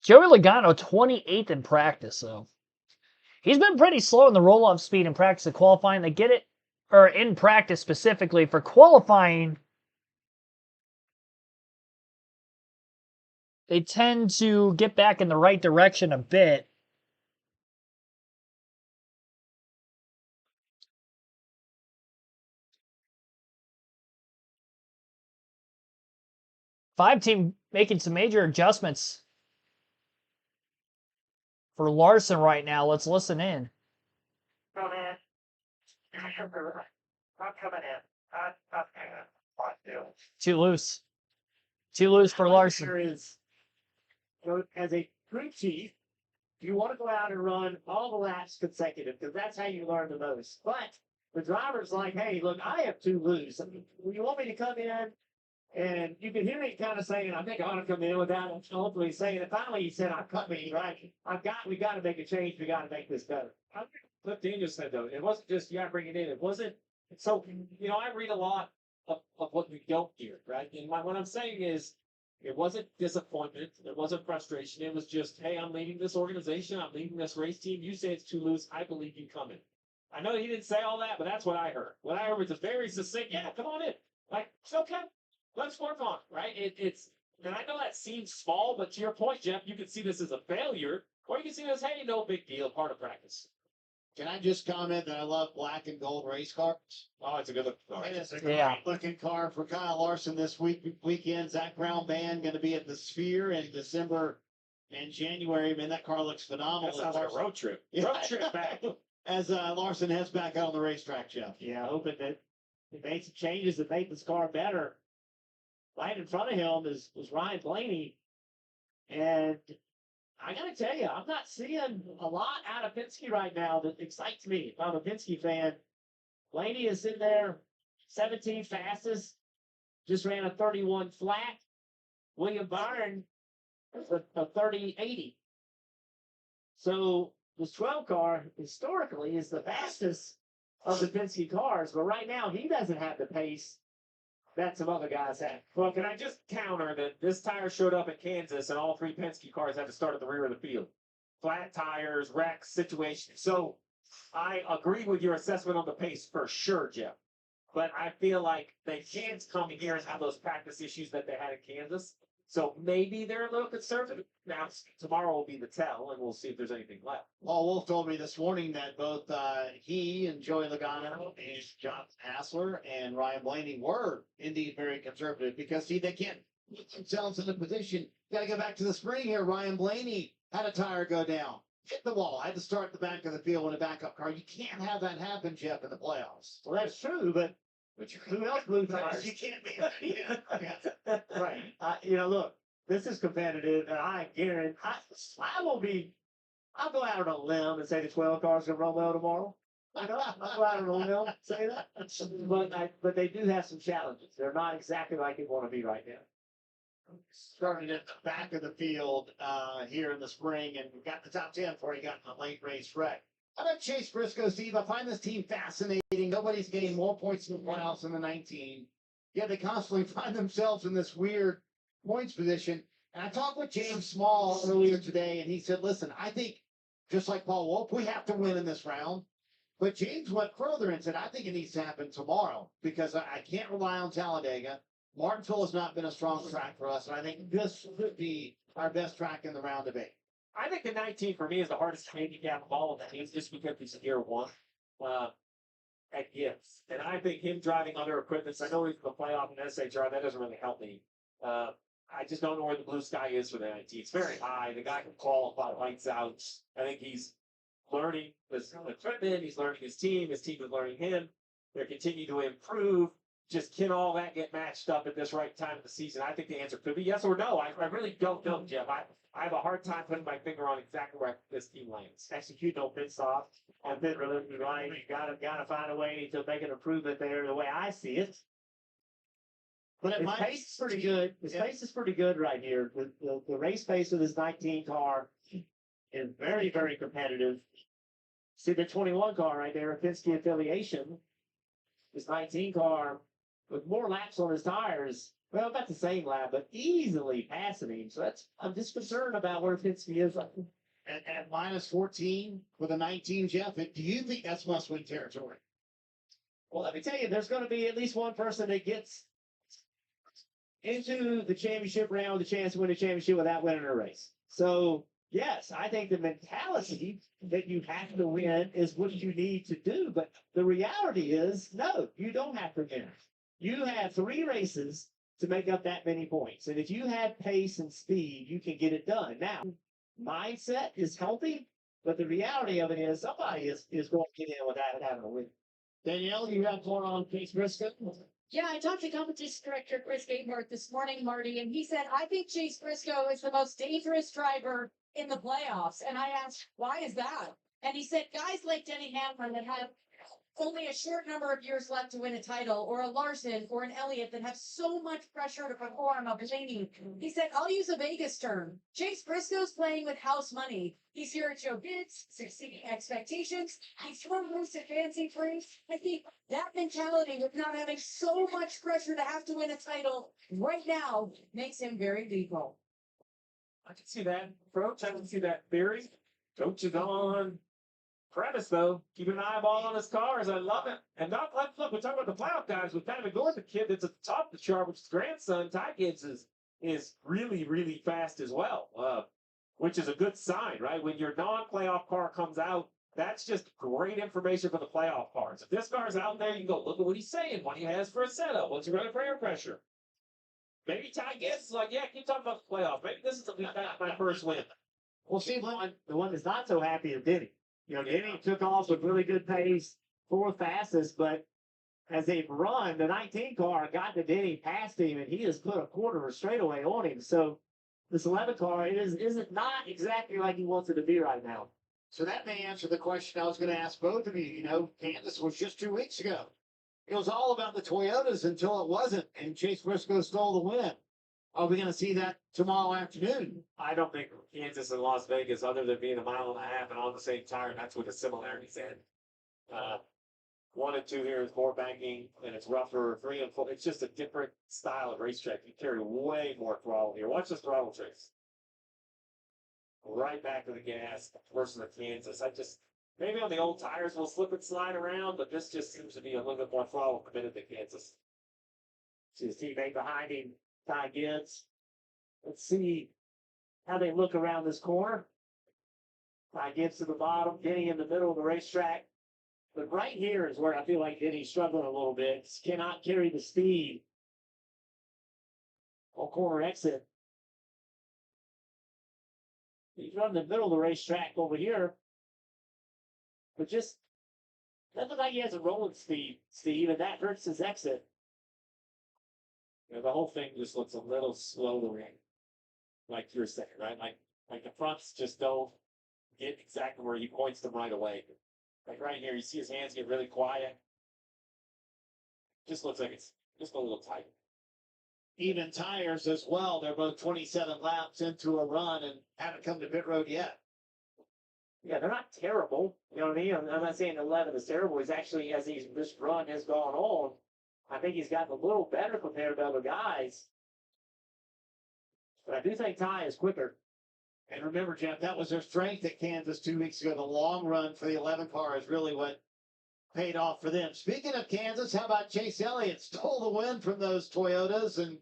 Joey Logano, 28th in practice, though. He's been pretty slow in the roll-off speed in practice and qualifying. They get it, or in practice specifically. For qualifying, they tend to get back in the right direction a bit. Five team making some major adjustments for Larson right now. Let's listen in. Come in. I'm coming in. Too loose. Too loose for Larson. There is, as a crew chief, you want to go out and run all the laps consecutive because that's how you learn the most. But the driver's like, hey, look, I have too loose. I mean, you want me to come in? And you can hear him kind of saying, I think I ought to come in without ultimately saying it. Finally, he said, I cut me, right? We got to make a change. We got to make this better. I think what Daniel said, though, it wasn't just, you got to bring it in. It wasn't, so, I read a lot of what we don't hear, right? And what I'm saying is, it wasn't disappointment. It wasn't frustration. It was just, hey, I'm leading this organization. I'm leading this race team. You say it's too loose. I believe you come in. I know he didn't say all that, but that's what I heard. What I heard was a very succinct, yeah, come on in. Like, it's okay. Let's work on it, right? It's, and I know that seems small, but to your point, Jeff, you can see this as a failure, or you can see this, hey, no big deal, part of practice. Can I just comment that I love black and gold race cars? Oh, it's a good look. And it's a Yeah. great looking car for Kyle Larson this weekend. Zach Brown Band going to be at the Sphere in December and January. Man, that car looks phenomenal. That sounds like a road trip. Yeah. Road trip back. As Larson heads back out on the racetrack, Jeff. Yeah, hoping that they made some changes that made this car better. Right in front of him was Ryan Blaney. And I got to tell you, I'm not seeing a lot out of Penske right now that excites me. If I'm a Penske fan, Blaney is in there, 17 fastest, just ran a 31 flat. William Byron a 30-80. So this 12 car historically is the fastest of the Penske cars, but right now he doesn't have the pace that some other guys have. Well, can I just counter that this tire showed up at Kansas and all three Penske cars had to start at the rear of the field? Flat tires, wrecks, situation. So I agree with your assessment on the pace for sure, Jeff. But I feel like they can't come here and have those practice issues that they had at Kansas. So maybe they're a little conservative. Now, tomorrow will be the tell, and we'll see if there's anything left. Paul Wolf told me this morning that both he and Joey Logano and John Hassler and Ryan Blaney were indeed very conservative because, see, they can't put themselves in a position. Got to go back to the spring here. Ryan Blaney had a tire go down, hit the wall, had to start at the back of the field in a backup car. You can't have that happen, Jeff, in the playoffs. Well, that's true, but who else blew tires? You can't be. Yeah. Right. Look, this is competitive, and I guarantee I'll go out on a limb and say the 12 cars can run well tomorrow. I'll go out on a limb and say that. But they do have some challenges. They're not exactly like they want to be right now. Started at the back of the field here in the spring, and we got the top 10 before he got in a late race wreck. How about Chase Briscoe, Steve? I find this team fascinating. Nobody's getting more points in the playoffs than the 19. Yet they constantly find themselves in this weird points position. And I talked with James Small earlier today, and he said, listen, I think, just like Paul Wolf, we have to win in this round. But James went further and said, I think it needs to happen tomorrow because I can't rely on Talladega. Martinsville has not been a strong track for us, and I think this could be our best track in the round debate. I think the 19 for me is the hardest handicap of all of the teams just because it's year one at Gibbs. And I think him driving other equipment, I know he's in the playoff and SHR, that doesn't really help me. I just don't know where the blue sky is for the 19. It's very high. The guy can qualify lights out. I think he's learning his equipment. He's learning his team. His team is learning him. They're continuing to improve. Just can all that get matched up at this right time of the season? I think the answer could be yes or no. I really don't know, Jeff. I have a hard time putting my finger on exactly where this team lands. Execute no pit stop and pit rhythm, right? You gotta find a way to make an improvement there. The way I see it, But his pace is pretty good. His pace is pretty good right here. The race pace of this 19 car is very, very competitive. See the 21 car right there, Penske affiliation. This 19 car with more laps on his tires. Well, about the same lap, but easily passing him. So I'm just concerned about where Penske is. at minus 14 with a 19, Jeff, do you think that's must-win territory? Well, let me tell you, there's going to be at least one person that gets into the championship round with a chance to win a championship without winning a race. So, yes, I think the mentality that you have to win is what you need to do. But the reality is, no, you don't have to win. You have 3 races to make up that many points. And if you have pace and speed, you can get it done. Now, mindset is healthy, but the reality of it is somebody is going to get in without having a win. Danielle, you have more on Chase Briscoe? Yeah, I talked to competition director Chris Gabehart this morning, Marty, and he said, I think Chase Briscoe is the most dangerous driver in the playoffs. And I asked, why is that? And he said, guys like Denny Hamlin that have only a short number of years left to win a title, or a Larson or an Elliott that have so much pressure to perform, a Blaney. He said, I'll use a Vegas term. Chase Briscoe's playing with house money. He's here at Joe Gibbs, succeeding expectations. He's throwing loose at fancy free. I think that mentality with not having so much pressure to have to win a title right now makes him very lethal. I can see that approach. I can see that theory. Coach is on premise, though. Keep an eyeball on his cars. I love it. And not look, we're talking about the playoff guys. We've kind of ignored the kid that's at the top of the chart, which is grandson. Ty Gibbs is really, really fast as well, which is a good sign, right? When your non-playoff car comes out, that's just great information for the playoff cars. If this car's out there, you can go, look at what he's saying, what he has for a setup, what's he running for air pressure. Maybe Ty Gibbs is like, yeah, keep talking about the playoff. Maybe this is my first win. Well, see, the one that's not so happy is Denny. You know, Denny took off with really good pace, 4th fastest, but as they've run, the 19 car got to Denny, passed him, and he has put a quarter of a straightaway on him. So this 11 car isn't not exactly like he wants it to be right now. So that may answer the question I was going to ask both of you. You know, Kansas was just 2 weeks ago. It was all about the Toyotas until it wasn't, and Chase Briscoe stole the win. Are we going to see that tomorrow afternoon? I don't think Kansas and Las Vegas, other than being a mile and a half and on the same tire, that's where the similarities end. 1 and 2 here is more banking, and it's rougher. 3 and 4, it's just a different style of racetrack. You carry way more throttle here. Watch this throttle trace. Right back to the gas versus the Kansas. Maybe on the old tires we'll slip and slide around, but this just seems to be a little bit more throttle committed than Kansas. See his teammate behind him, Ty Gibbs. Let's see how they look around this corner. Ty Gibbs to the bottom, Denny in the middle of the racetrack. But right here is where I feel like Denny's struggling a little bit. Just cannot carry the speed on corner exit. He's running the middle of the racetrack over here. But just doesn't look like he has a rolling speed, Steve, and that hurts his exit. You know, the whole thing just looks a little slower, like you're saying, right? Like the fronts just don't get exactly where he points them right away. Like right here, you see his hands get really quiet. Just looks like it's just a little tight. Even tires as well. They're both 27 laps into a run and haven't come to pit road yet. Yeah, they're not terrible. You know what I mean? I'm not saying 11 is terrible. He's actually, as this run has gone on, I think he's gotten a little better compared to other guys. But I do think Ty is quicker. And remember, Jeff, that was their strength at Kansas 2 weeks ago. The long run for the 11 car is really what paid off for them. Speaking of Kansas, how about Chase Elliott? Stole the win from those Toyotas. And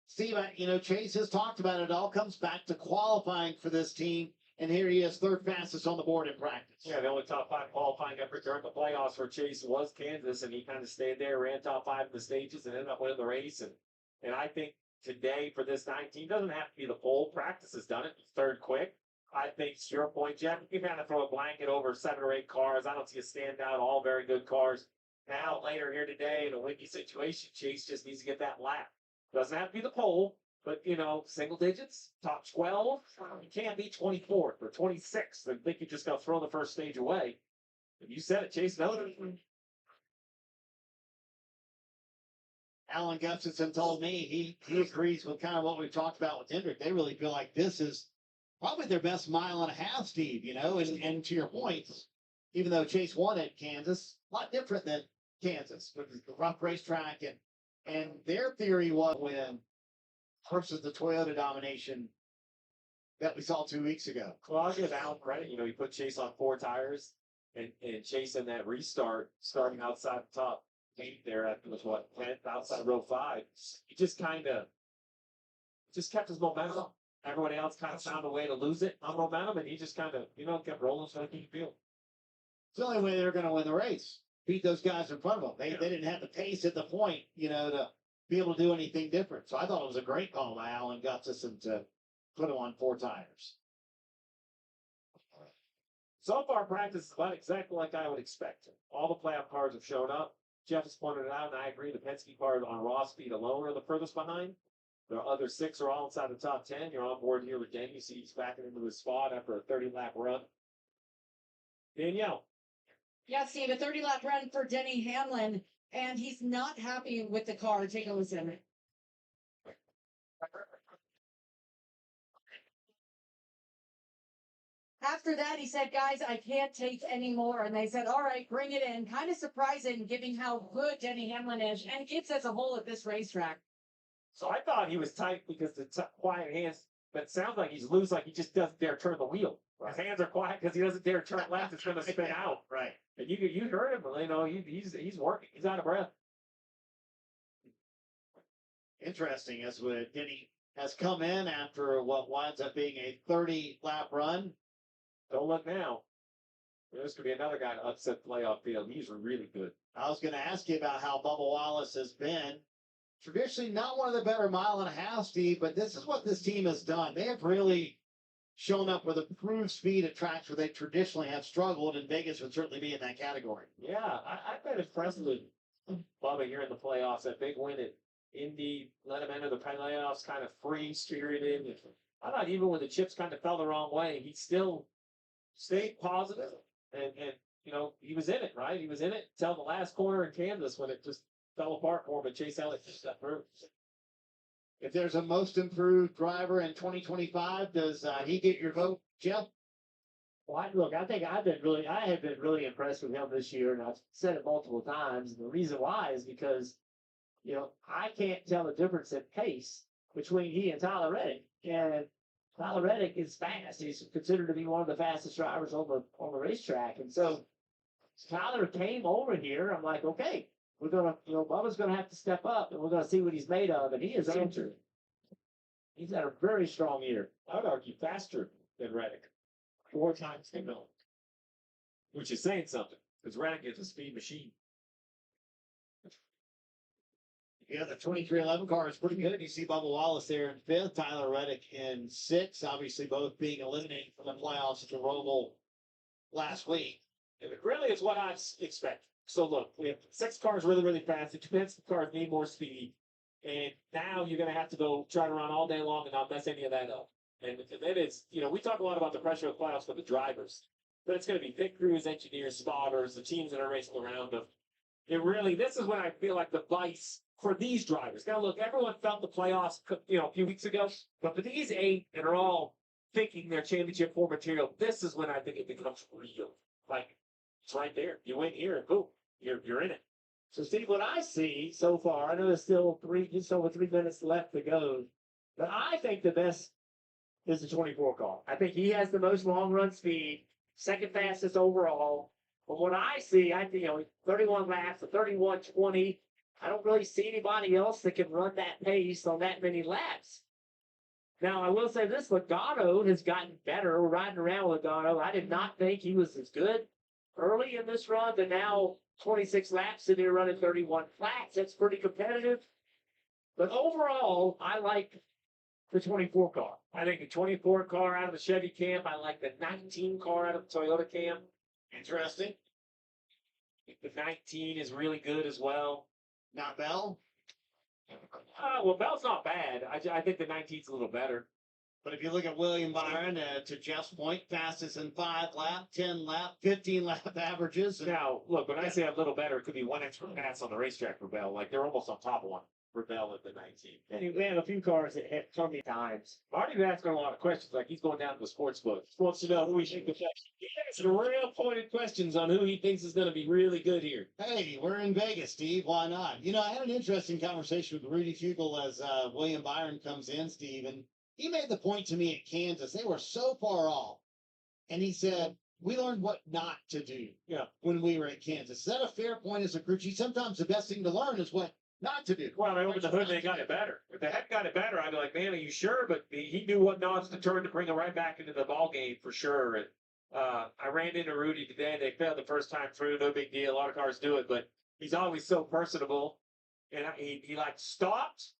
Steve, Chase has talked about it. It all comes back to qualifying for this team. And here he is, third fastest on the board in practice. Yeah, the only top 5 qualifying effort during the playoffs for Chase was Kansas, and he kind of stayed there, ran top 5 in the stages, and ended up winning the race. And I think today for this 19 doesn't have to be the pole. Practice has done it. Third quick. I think to your point, Jeff, you kind of throw a blanket over 7 or 8 cars. I don't see a standout, all very good cars. Now, later here today, in a windy situation, Chase just needs to get that lap. Doesn't have to be the pole, but, single digits, top 12. You can't be 24th or 26th. I think you just got to throw the first stage away. And you said it, Chase Elliott. Alan Gustafson told me he agrees with kind of what we've talked about with Hendrick. They really feel like this is probably their best mile and a half, Steve, and to your point, even though Chase won at Kansas, a lot different than Kansas, with the rough racetrack, and their theory was win versus the Toyota domination that we saw 2 weeks ago. Well, I'll give Alan credit. He put Chase on 4 tires and Chase in that restart, starting outside the top 8 there after was 10th outside row 5. He just kind of kept his momentum. Everybody else kind of found a way to lose it on momentum, and he just kind of, kept rolling so he could feel. It's the only way they're going to win the race. Beat those guys in front of them. They didn't have the pace at the point, to be able to do anything different. So I thought it was a great call by Alan Gustafson to put him on 4 tires. So far, practice is about exactly like I would expect. All the playoff cars have shown up. Jeff has pointed it out, and I agree. The Penske cars on raw speed alone are the furthest behind. The other 6 are all inside the top 10. You're on board here with Denny. You see he's backing into his spot after a 30-lap run. Danielle. Yeah, Steve, a 30-lap run for Denny Hamlin, and he's not happy with the car. Take a listen. After that, he said, guys, I can't take any more. And they said, all right, bring it in. Kind of surprising, given how good Denny Hamlin is and Gibbs as a whole at this racetrack. So I thought he was tight because the quiet hands, but it sounds like he's loose, like he just doesn't dare turn the wheel. Right. His hands are quiet because he doesn't dare turn left. It's going to spin out. Right. And you heard him. He's working. He's out of breath. Interesting, as Denny has come in after what winds up being a 30-lap run. Don't look now. There's going to be another guy to upset the playoff field. He's really good. I was going to ask you about how Bubba Wallace has been. Traditionally, not one of the better mile and a half, Steve, but this is what this team has done. They have really shown up with improved speed at tracks where they traditionally have struggled, and Vegas would certainly be in that category. Yeah, I've been impressed with Bubba here in the playoffs. That big win at Indy let him enter the playoffs kind of free-spirited. I thought even when the chips kind of fell the wrong way, he still stayed positive, and he was in it, right? He was in it until the last corner in Kansas when it just fell apart for him, but Chase Elliott just stepped through. If there's a most improved driver in 2025, does he get your vote, Jeff? Well, I think I have been really impressed with him this year, and I've said it multiple times. And the reason why is because, I can't tell the difference in pace between he and Tyler Reddick. And Tyler Reddick is fast. He's considered to be one of the fastest drivers on the racetrack. And so Tyler came over here. I'm like, okay, we're gonna, Bubba's gonna have to step up, and we're gonna see what he's made of. And he has answered. He's had a very strong year. I would argue faster than Reddick. 4 times the mill. Which is saying something, because Reddick is a speed machine. Yeah, the 2311 car is pretty good. You see Bubba Wallace there in 5th, Tyler Reddick in 6th, obviously both being eliminated from the playoffs at the Roval last week. It really is what I expect. So look, we have 6 cars really, really fast. The 2 cars need more speed. And now you're going to have to go try to run all day long and not mess any of that up. And then it's, we talk a lot about the pressure of playoffs for the drivers, but it's going to be pit crews, engineers, spotters, the teams that are racing around them. This is when I feel like the vice for these drivers. Now look, everyone felt the playoffs, a few weeks ago, but for these 8 that are all thinking they're championship 4 material, this is when I think it becomes real. Like, it's right there. You win here, and boom, you're in it. So, Steve, what I see so far, I know there's still just over 3 minutes left to go, but I think the best is the 24 car. I think he has the most long run speed, second fastest overall. From what I see, 31 laps, a 31:20. I don't really see anybody else that can run that pace on that many laps. Now, I will say this, Logano has gotten better. We're riding around with Logano. I did not think he was as good early in this run, but now 26 laps and they're running 31 flats. That's pretty competitive. But overall, I like the 24 car. I think the 24 car out of the Chevy camp. I like the 19 car out of the Toyota camp. Interesting. The 19 is really good as well. Not Bell. Well, Bell's not bad. I think the 19's a little better. But if you look at William Byron, to Jeff's point, fastest in 5 lap, 10 lap, 15 lap averages. Now, look, when I say a little better, it could be one extra pass on the racetrack for Bell. Like, they're almost on top of one for Bell at the 19. And we have a few cars that hit so many times. Marty's asking a lot of questions, like he's going down to the sports book. He wants to know who he thinks the best. He has some real pointed questions on who he thinks is going to be really good here. Hey, we're in Vegas, Steve. Why not? You know, I had an interesting conversation with Rudy Fugel as William Byron comes in, Steve, and he made the point to me at Kansas. They were so far off. And he said, we learned what not to do when we were at Kansas. Is that a fair point as a crew chief? Sometimes the best thing to learn is what not to do. Well, they opened the hood and they got it better. If they hadn't got it better, I'd be like, man, are you sure? But he knew what knobs to turn to bring them right back into the ball game for sure. And I ran into Rudy today. They failed the first time through. No big deal. A lot of cars do it, but he's always so personable. And he like stopped.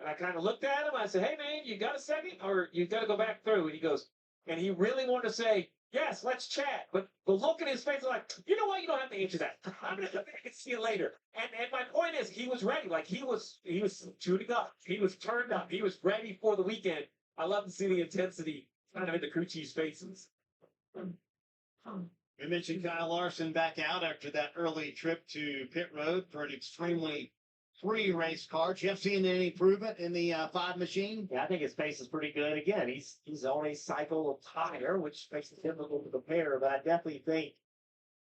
And I kind of looked at him. I said, hey, man, you got a second? Or you got to go back through? And he goes, and he really wanted to say, yes, let's chat. But the look in his face was like, you know what? You don't have to answer that. I'm going to see you later. And my point is, he was ready. Like, he was shooting up. He was turned up. He was ready for the weekend. I love to see the intensity kind of in the crew chief's faces. We mentioned Kyle Larson back out after that early trip to pit road for an extremely free race car. Jeff, seeing any improvement in the 5 machine? Yeah, I think his pace is pretty good. Again, he's on a cycle of tire, which makes it difficult to compare, but I definitely think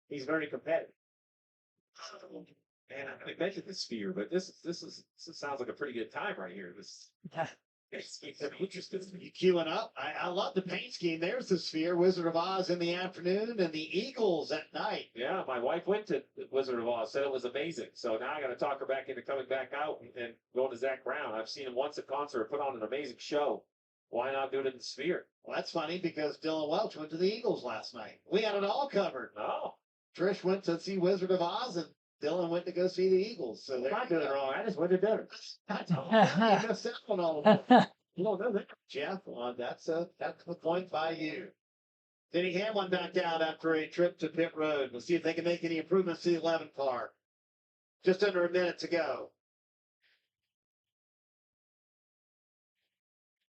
he's very competitive. Man, I mentioned the sphere, but this sounds like a pretty good time right here. It's interesting. You queuing up? I love the paint scheme. There's the Sphere, Wizard of Oz in the afternoon, and the Eagles at night. Yeah, my wife went to Wizard of Oz, said it was amazing. So now I got to talk her back into coming back out and going to Zach Brown. I've seen him once at concert, put on an amazing show. Why not do it in the Sphere? Well, that's funny because Dylan Welch went to the Eagles last night. We had it all covered. Oh. Trish went to see Wizard of Oz, and Dylan went to go see the Eagles. So I'm not doing it wrong. I just went to dinner. You missed out on all of that. You don't know that, Jeff. That's the point by you. Denny Hamlin back out after a trip to pit road. We'll see if they can make any improvements to the 11 car. Just under a minute to go.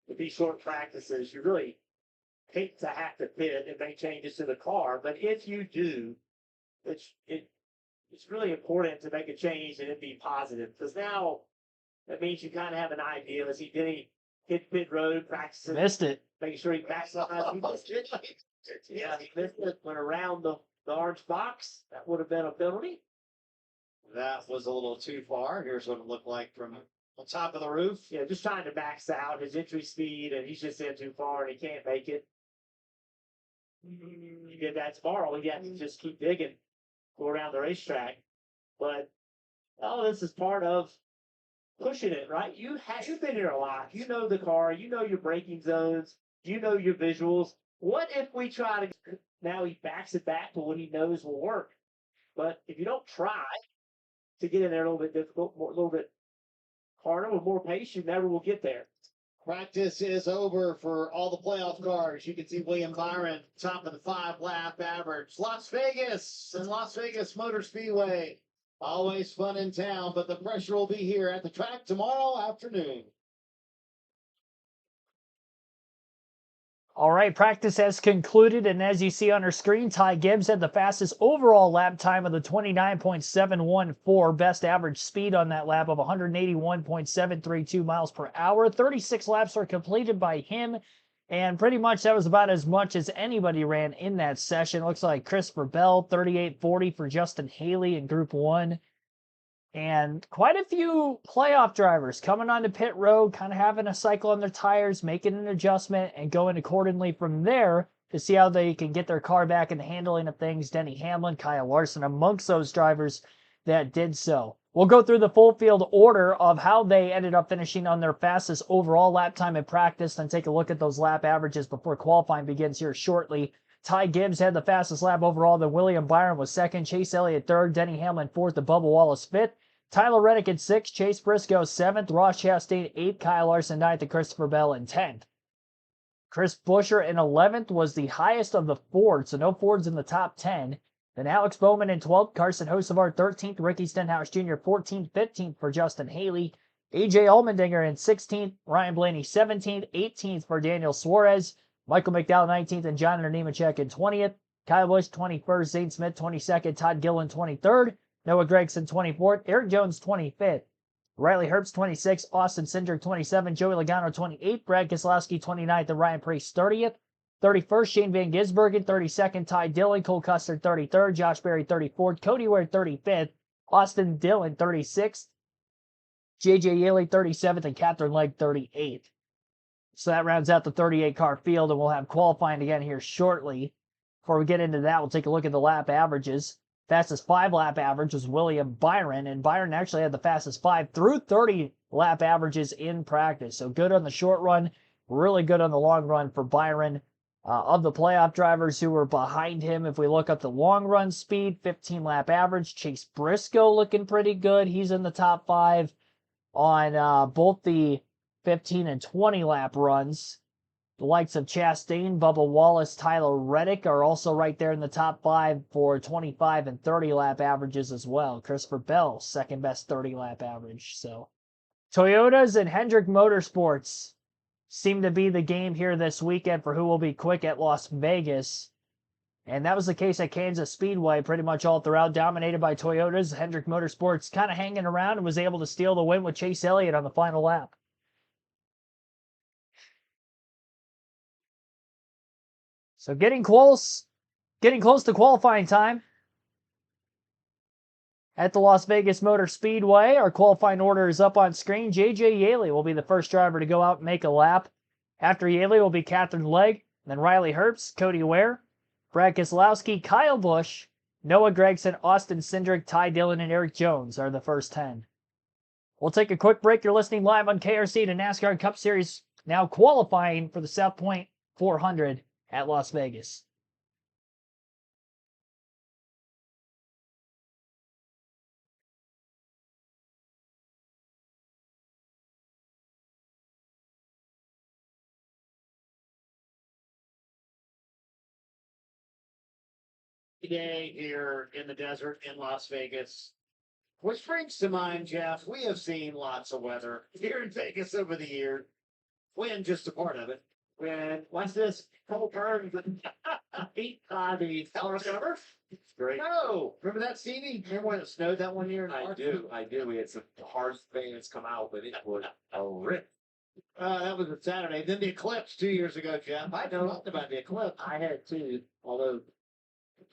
With these short practices, you really hate to have to pit and make changes to the car, but if you do, it's really important to make a change and it be positive, because now that means you kind of have an idea. As he did, hit pit road, practicing, Missed it. making sure he backs up. He missed it. Yeah, he missed it. Went around the orange box. That would have been a penalty. That was a little too far. Here's what it looked like from on top of the roof. Yeah, just trying to max out his entry speed, and he's just in too far, and he can't make it. You get that tomorrow, you have to just keep digging, go around the racetrack. But all this is part of pushing it, right? You've been here a lot. You know the car. You know your braking zones. You know your visuals. What if we try to? Now he backs it back to what he knows will work. But if you don't try to get in there a little bit difficult, a little bit harder, with more pace, you never will get there. Practice is over for all the playoff cars. You can see William Byron, top of the 5-lap average. Las Vegas and Las Vegas Motor Speedway. Always fun in town, but the pressure will be here at the track tomorrow afternoon. All right, practice has concluded, and as you see on our screen, Ty Gibbs had the fastest overall lap time of the 29.714, best average speed on that lap of 181.732 miles per hour. 36 laps were completed by him, and pretty much that was about as much as anybody ran in that session. Looks like Christopher Bell, 38.40 for Justin Haley in Group 1. And quite a few playoff drivers coming onto pit road, kind of having a cycle on their tires, making an adjustment, and going accordingly from there. to see how they can get their car back in the handling of things. Denny Hamlin, Kyle Larson amongst those drivers that did so. We'll go through the full field order of how they ended up finishing on their fastest overall lap time in practice, then take a look at those lap averages before qualifying begins here shortly. Ty Gibbs had the fastest lap overall, then William Byron was second, Chase Elliott third, Denny Hamlin fourth, and Bubba Wallace fifth. Tyler Reddick in sixth, Chase Briscoe seventh, Ross Chastain eighth, Kyle Larson ninth, and Christopher Bell in 10th. Chris Buescher in 11th was the highest of the Fords, so no Fords in the top 10. Then Alex Bowman in 12th, Carson Hocevar 13th, Ricky Stenhouse Jr. 14th, 15th for Justin Haley, AJ Allmendinger in 16th, Ryan Blaney 17th, 18th for Daniel Suarez, Michael McDowell 19th, and John Nemechek in 20th, Kyle Busch 21st, Zane Smith 22nd, Todd Gillen 23rd, Noah Gragson 24th, Eric Jones 25th, Riley Herbst 26th, Austin Cindric 27th, Joey Logano 28th, Brad Keselowski 29th, and Ryan Preece 30th. 31st, Shane Van Gisbergen 32nd, Ty Dillon, Cole Custer 33rd, Josh Berry 34th, Cody Ware 35th, Austin Dillon 36th, JJ Yeley 37th, and Catherine Legg 38th. So that rounds out the 38-car field, and we'll have qualifying again here shortly. Before we get into that, we'll take a look at the lap averages. Fastest 5-lap average was William Byron, and Byron actually had the fastest 5 through 30 lap averages in practice. So good on the short run, really good on the long run for Byron. Of the playoff drivers who were behind him, if we look up the long run speed, 15-lap average, Chase Briscoe looking pretty good. He's in the top 5 on both the 15 and 20 lap runs. The likes of Chastain, Bubba Wallace, Tyler Reddick are also right there in the top 5 for 25 and 30 lap averages as well. Christopher Bell, second best 30 lap average. So Toyotas and Hendrick Motorsports seem to be the game here this weekend for who will be quick at Las Vegas. And that was the case at Kansas Speedway pretty much all throughout, dominated by Toyotas. Hendrick Motorsports kind of hanging around and was able to steal the win with Chase Elliott on the final lap. So getting close to qualifying time at the Las Vegas Motor Speedway. Our qualifying order is up on screen. JJ Yeley will be the first driver to go out and make a lap. After Yeley will be Catherine Legg, then Riley Herbst, Cody Ware, Brad Keselowski, Kyle Busch, Noah Gragson, Austin Cindric, Ty Dillon, and Eric Jones are the first 10. We'll take a quick break. You're listening live on KRC to NASCAR Cup Series, now qualifying for the South Point 400 at Las Vegas. Day here in the desert in Las Vegas. Which brings to mind, Jeff, we have seen lots of weather here in Vegas over the years. Wind, just a part of it. When, watch this, cold burns and heat the Colorado cover. Great. No! Remember that, Stevie? Remember when it snowed that one year? In I do. We had some hard things come out, but it was a rip. That was a Saturday. Then the eclipse 2 years ago, Jeff. I talked about the eclipse. I had too, although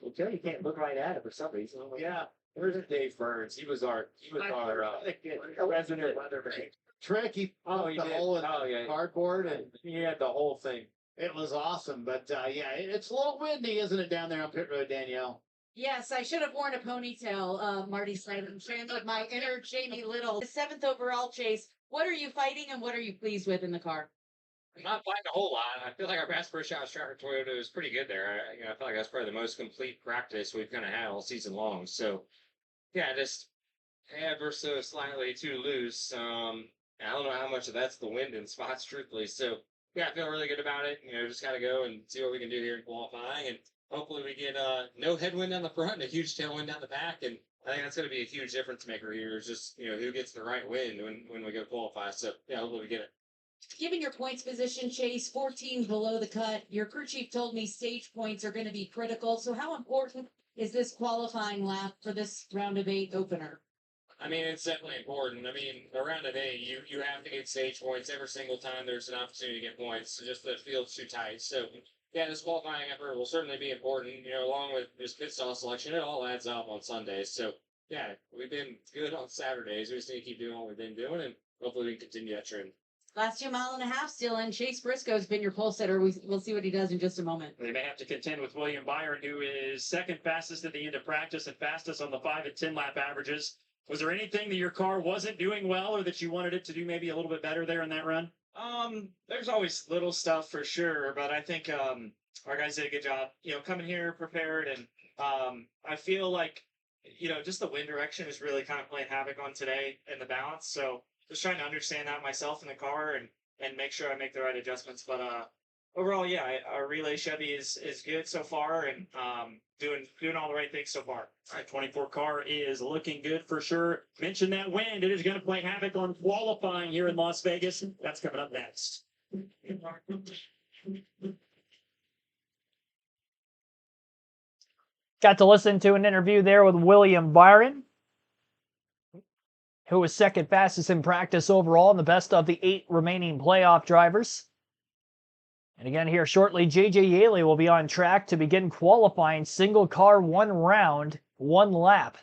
you can't look right at it for some reason. Yeah. Where's Dave Burns? He was our resident weatherman. Trick. He Oh, he the did. hole in Oh, yeah. cardboard, and He had the whole thing. it was awesome. But yeah, it's a little windy, isn't it, down there on pit road, Danielle? Yes, I should have worn a ponytail, Marty said. I'm trying with my inner Jamie Little. The 7th overall chase. What are you fighting and what are you pleased with in the car? I'm not fighting a whole lot. I feel like our best first shot striker Toyota was pretty good there. I feel like that's probably the most complete practice we've kind of had all season long. So, yeah, just ever so slightly too loose. I don't know how much of that's the wind in spots, truthfully. So, yeah, I feel really good about it. Just got to go and see what we can do here in qualifying. And hopefully we get no headwind down the front and a huge tailwind down the back. And I think that's going to be a huge difference maker here. Is just, who gets the right wind when we go qualify. So, yeah, hopefully we get it. Given your points position, Chase, 14 below the cut, your crew chief told me stage points are going to be critical. So how important is this qualifying lap for this round of 8 opener? I mean, it's definitely important. I mean, a round of 8, you have to get stage points every single time there's an opportunity to get points. So just the field's too tight. So, yeah, this qualifying effort will certainly be important, along with this pit stall selection. It all adds up on Sundays. So, yeah, we've been good on Saturdays. We just need to keep doing what we've been doing, and hopefully we can continue that trend. Last 2.5 still in. Chase Briscoe's been your pole sitter. We'll see what he does in just a moment. They may have to contend with William Byron, who is second fastest at the end of practice and fastest on the 5 and 10 lap averages. Was there anything that your car wasn't doing well, or that you wanted it to do maybe a little bit better there in that run? There's always little stuff for sure, but I think our guys did a good job, coming here prepared, and I feel like, just the wind direction is really kind of playing havoc on today and the balance. So just trying to understand that myself in the car and make sure I make the right adjustments. But overall, yeah, our relay Chevy is good so far, and doing all the right things so far. All right, 24 car is looking good for sure. Mention that wind. It is going to play havoc on qualifying here in Las Vegas. That's coming up next. Got to listen to an interview there with William Byron, who was second fastest in practice overall and the best of the 8 remaining playoff drivers. And again, here shortly, J.J. Yaley will be on track to begin qualifying single car, 1 round, 1 lap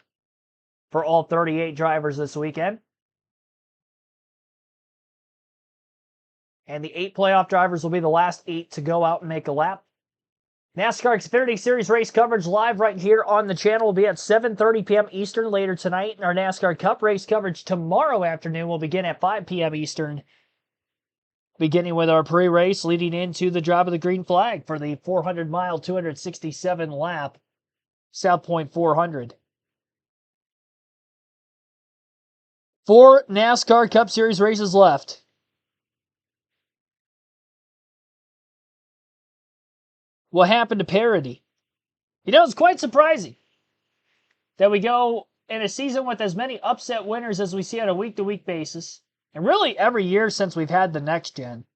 for all 38 drivers this weekend. And the 8 playoff drivers will be the last 8 to go out and make a lap. NASCAR Xfinity Series race coverage live right here on the channel will be at 7:30 p.m. Eastern later tonight. And our NASCAR Cup race coverage tomorrow afternoon will begin at 5 p.m. Eastern, beginning with our pre-race leading into the drop of the green flag for the 400-mile, 267-lap South Point 400. 4 NASCAR Cup Series races left. What happened to parity? It's quite surprising that we go in a season with as many upset winners as we see on a week-to-week basis, and really every year since we've had the next gen.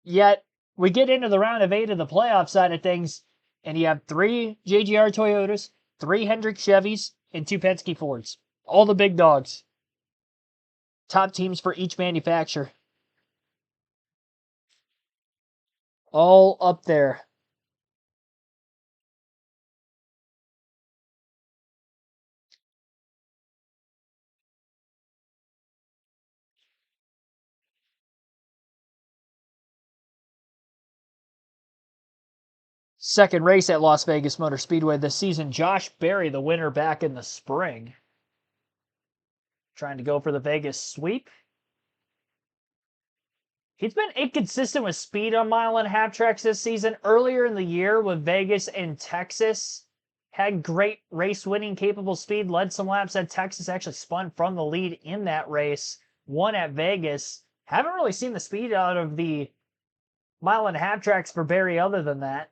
Yet, we get into the round of 8 of the playoff side of things, and you have 3 JGR Toyotas, 3 Hendrick Chevys, and 2 Penske Fords. All the big dogs. Top teams for each manufacturer. All up there. Second race at Las Vegas Motor Speedway this season. Josh Berry, the winner back in the spring. Trying to go for the Vegas sweep. He's been inconsistent with speed on 1.5-mile tracks this season. Earlier in the year with Vegas and Texas, had great race-winning capable speed, led some laps at Texas, actually spun from the lead in that race, won at Vegas. Haven't really seen the speed out of the 1.5-mile tracks for Berry other than that.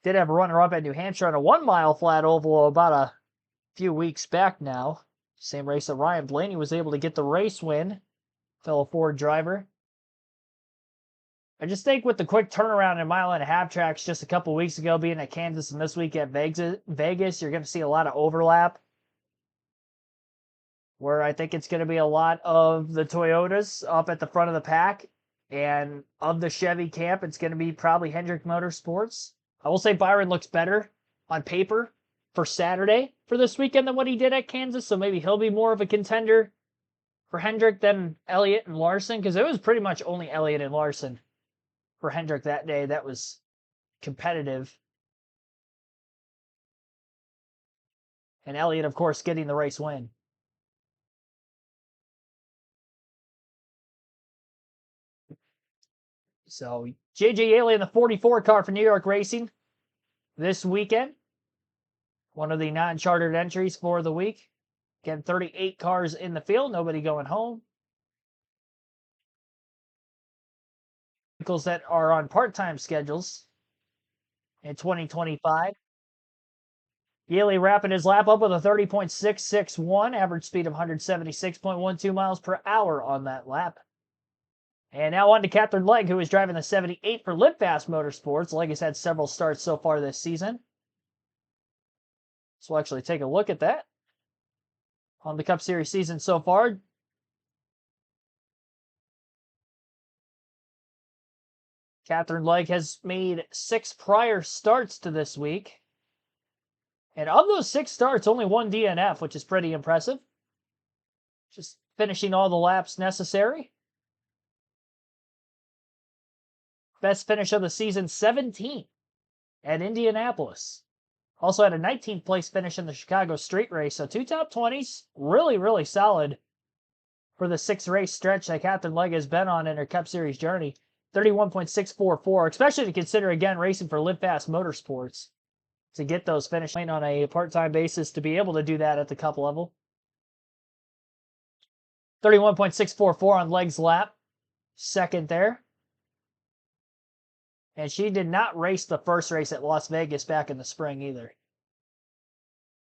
Did have a runner-up at New Hampshire on a 1-mile flat oval about a few weeks back now. Same race that Ryan Blaney was able to get the race win. Fellow Ford driver. I just think with the quick turnaround in 1.5-mile tracks just a couple weeks ago, being at Kansas and this week at Vegas, you're going to see a lot of overlap. Where I think it's going to be a lot of the Toyotas up at the front of the pack. And of the Chevy camp, it's going to be probably Hendrick Motorsports. I will say Byron looks better on paper for Saturday for this weekend than what he did at Kansas. So maybe he'll be more of a contender for Hendrick than Elliott and Larson, because it was pretty much only Elliott and Larson for Hendrick that day that was competitive. And Elliott, of course, getting the race win. So J.J. Yaley in the 44 car for New York Racing this weekend. One of the non-chartered entries for the week. Again, 38 cars in the field, nobody going home. Vehicles that are on part-time schedules in 2025. Yaley wrapping his lap up with a 30.661, average speed of 176.12 miles per hour on that lap. And now on to Catherine Legg, who is driving the 78 for Live Fast Motorsports. Legg has had several starts so far this season. So we'll actually take a look at that. On the Cup Series season so far, Catherine Legg has made 6 prior starts to this week. And of those 6 starts, only 1 DNF, which is pretty impressive. Just finishing all the laps necessary. Best finish of the season, 17th at Indianapolis. Also had a 19th place finish in the Chicago Street Race. So 2 top 20s. Really, really solid for the 6-race stretch that Captain Leg has been on in her Cup Series journey. 31.644, especially to consider, again, racing for Live Fast Motorsports. To get those finishes on a part-time basis to be able to do that at the Cup level. 31.644 on Leg's lap. Second there. And she did not race the first race at Las Vegas back in the spring either.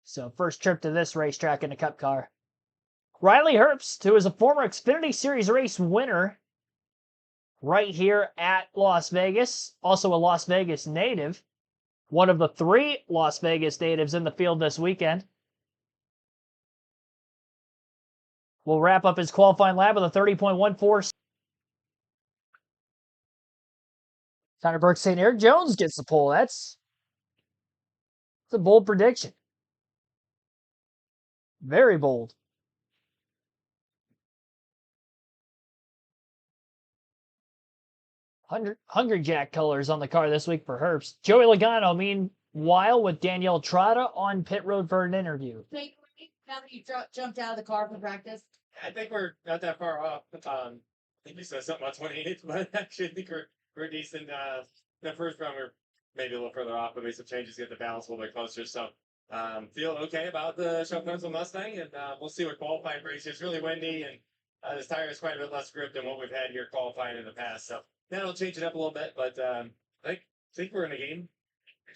So first trip to this racetrack in a Cup car. Riley Herbst, who is a former Xfinity Series race winner right here at Las Vegas. Also a Las Vegas native. One of the 3 Las Vegas natives in the field this weekend. Will wrap up his qualifying lap with a 30.14. Connor Burke saying Eric Jones gets the pole. That's a bold prediction. Very bold. Hungry Jack colors on the car this week for Herbst. Joey Logano, meanwhile, with Danielle Trotta on pit road for an interview. Now that you jumped out of the car for practice? I think we're not that far off. I think you said something about 28, but actually I think we're decent. The first round we're maybe a little further off, but made some changes to get the balance a little bit closer. So feel okay about the Chef Pencil Mustang, and we'll see what qualifying brings. It's really windy, and this tire is quite a bit less grip than what we've had here qualifying in the past. So that'll change it up a little bit, but I think we're in the game.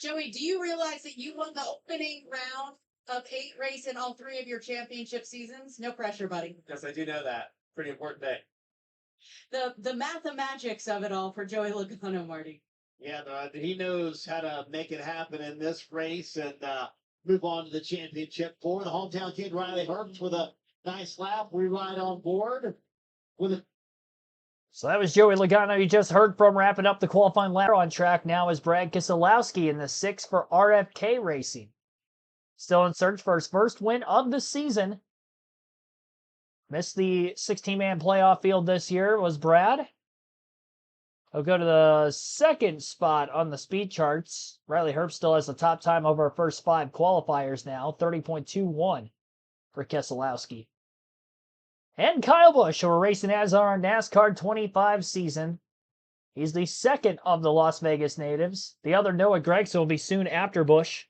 Joey, do you realize that you won the opening round of 8 race in all 3 of your championship seasons? No pressure, buddy. Yes, I do know that. Pretty important day. The mathematics of it all for Joey Logano, Marty. Yeah, he knows how to make it happen in this race and move on to the championship for the hometown kid, Riley Herbst, with a nice lap. We ride on board with a. So that was Joey Logano you just heard from, wrapping up the qualifying lap. On track now is Brad Keselowski in the 6 for RFK Racing. Still in search for his first win of the season. Missed the 16-man playoff field this year was Brad. He'll go to the 2nd spot on the speed charts. Riley Herbst still has the top time over our first 5 qualifiers now. 30.21 for Keselowski. And Kyle Busch, who we're racing as on our NASCAR 25 season. He's the 2nd of the Las Vegas natives. The other, Noah Gragson, will be soon after Busch.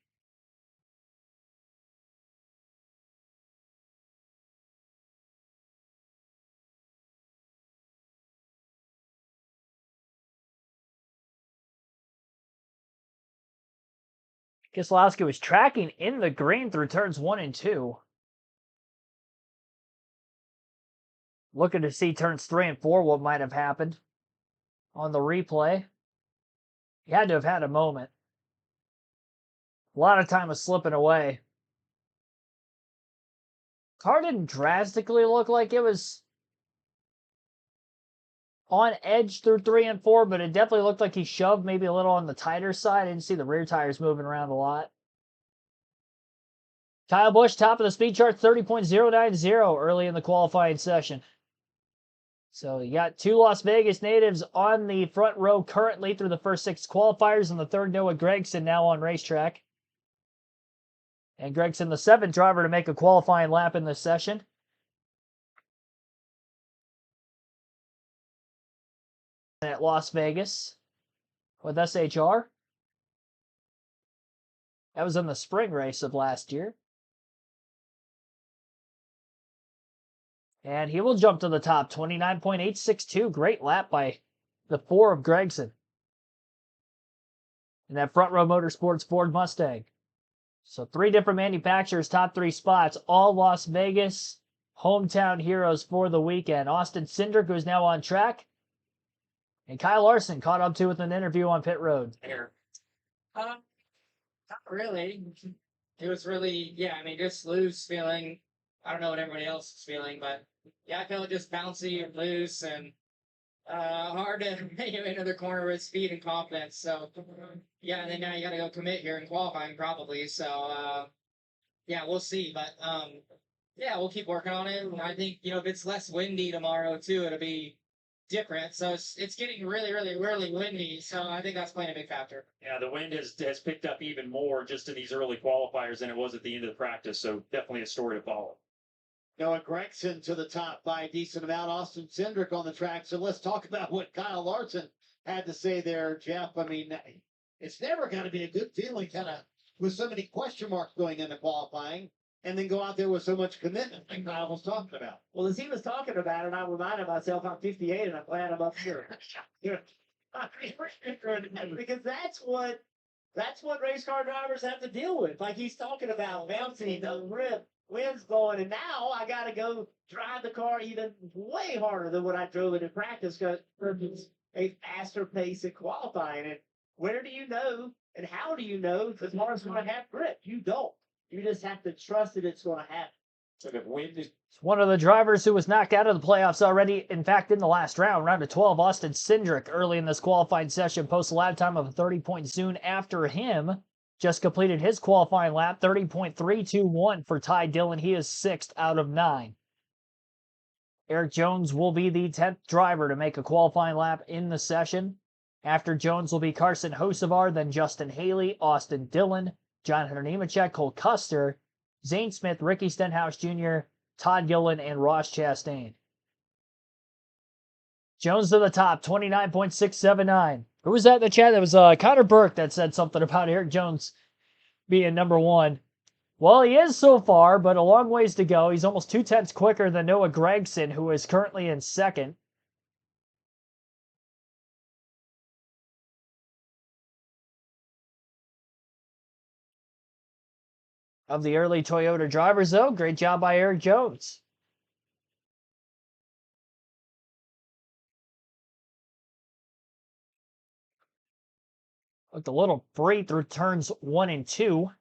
Keselowski was tracking in the green through turns 1 and 2. Looking to see turns 3 and 4, what might have happened on the replay. He had to have had a moment. A lot of time was slipping away. Car didn't drastically look like it was on edge through 3 and 4, but it definitely looked like he shoved maybe a little on the tighter side. I didn't see the rear tires moving around a lot. Kyle Busch, top of the speed chart, 30.090 early in the qualifying session. So you got 2 Las Vegas natives on the front row currently through the first 6 qualifiers, and the 3rd, Noah Gragson, now on racetrack. And Gragson, the 7th driver to make a qualifying lap in this session. At Las Vegas with SHR. That was in the spring race of last year. And he will jump to the top, 29.862. Great lap by the 4 of Gragson. In that Front Row Motorsports Ford Mustang. So 3 different manufacturers, top 3 spots, all Las Vegas hometown heroes for the weekend. Austin Cindric, who's now on track. And Kyle Larson caught up to with an interview on pit road. Not really. It was really, just loose feeling. I don't know what everybody else is feeling, but yeah, I felt just bouncy and loose and hard to make it into the corner with speed and confidence. So yeah, and then now you got to go commit here in qualifying probably. So yeah, we'll see. But Yeah, we'll keep working on it. And I think, if it's less windy tomorrow too, it'll be different. So it's getting really, really, really windy. So I think that's playing a big factor. Yeah, the wind has picked up even more just in these early qualifiers than it was at the end of the practice. So definitely a story to follow. Noah Gregson to the top by a decent amount. Austin Cindric on the track. So let's talk about what Kyle Larson had to say there, Jeff. I mean, it's never going to be a good feeling, kind of, with so many question marks going into qualifying, and then go out there with so much commitment, like Kyle was talking about. Well, as he was talking about it, I reminded myself I'm 58 and I'm glad I'm up here. Because that's what race car drivers have to deal with. Like he's talking about bouncing the rip, wind's blowing, and now I got to go drive the car even way harder than what I drove it in practice because it's a faster pace at qualifying. And where do you know and how do you know if the car's going to have grip? You don't. You just have to trust that it's going to happen. So the wind is It's one of the drivers who was knocked out of the playoffs already. In fact, in the last round, round of 12, Austin Cindric early in this qualifying session posts a lap time of 30 points soon after him. Just completed his qualifying lap, 30.321 for Ty Dillon. He is 6th out of 9. Eric Jones will be the 10th driver to make a qualifying lap in the session. After Jones will be Carson Hocevar, then Justin Haley, Austin Dillon, John Hunter Nemechek, Cole Custer, Zane Smith, Ricky Stenhouse Jr., Todd Gillen, and Ross Chastain. Jones to the top, 29.679. Who was that in the chat? That was Connor Burke that said something about Eric Jones being number one. Well, he is so far, but a long ways to go. He's almost 2/10 quicker than Noah Gragson, who is currently in second. Of the early Toyota drivers, though, great job by Eric Jones. Looked a little free through turns 1 and 2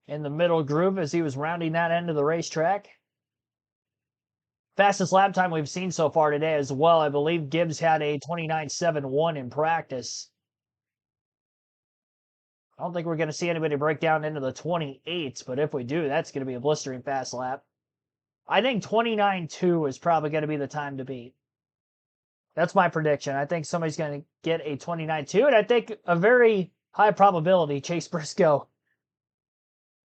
in the middle groove as he was rounding that end of the racetrack. Fastest lap time we've seen so far today as well. I believe Gibbs had a 29.71 in practice. I don't think we're going to see anybody break down into the 28s, but if we do, that's going to be a blistering fast lap. I think 29.2 is probably going to be the time to beat. That's my prediction. I think somebody's going to get a 29.2, and I think a very high probability Chase Briscoe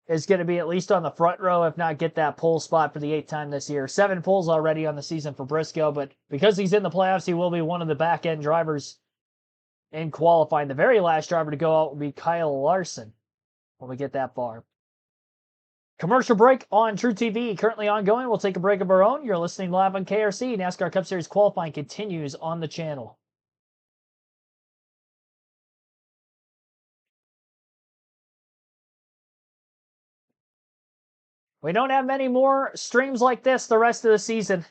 is going to be at least on the front row, if not get that pole spot for the 8th time this year. 7 poles already on the season for Briscoe, but because he's in the playoffs, he will be one of the back-end drivers in qualifying. The very last driver to go out will be Kyle Larson when we get that far. Commercial break on True TV, currently ongoing. We'll take a break of our own. You're listening live on KRC. NASCAR Cup Series qualifying continues on the channel. We don't have many more streams like this the rest of the season.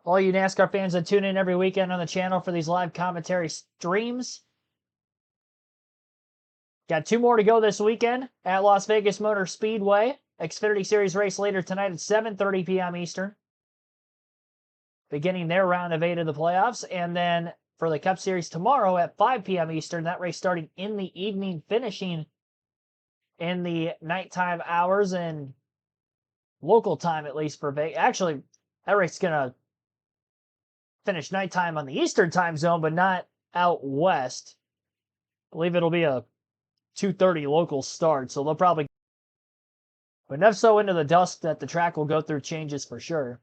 All you NASCAR fans that tune in every weekend on the channel for these live commentary streams. Got 2 more to go this weekend at Las Vegas Motor Speedway. Xfinity Series race later tonight at 7:30 p.m. Eastern. Beginning their round of 8 of the playoffs. And then for the Cup Series tomorrow at 5 p.m. Eastern. That race starting in the evening, finishing in the nighttime hours and local time, at least for Vegas. Actually, that race is going to finish nighttime on the Eastern time zone, but not out west. I believe it'll be a 2:30 local start, so they'll probably, but enough so into the dusk that the track will go through changes for sure.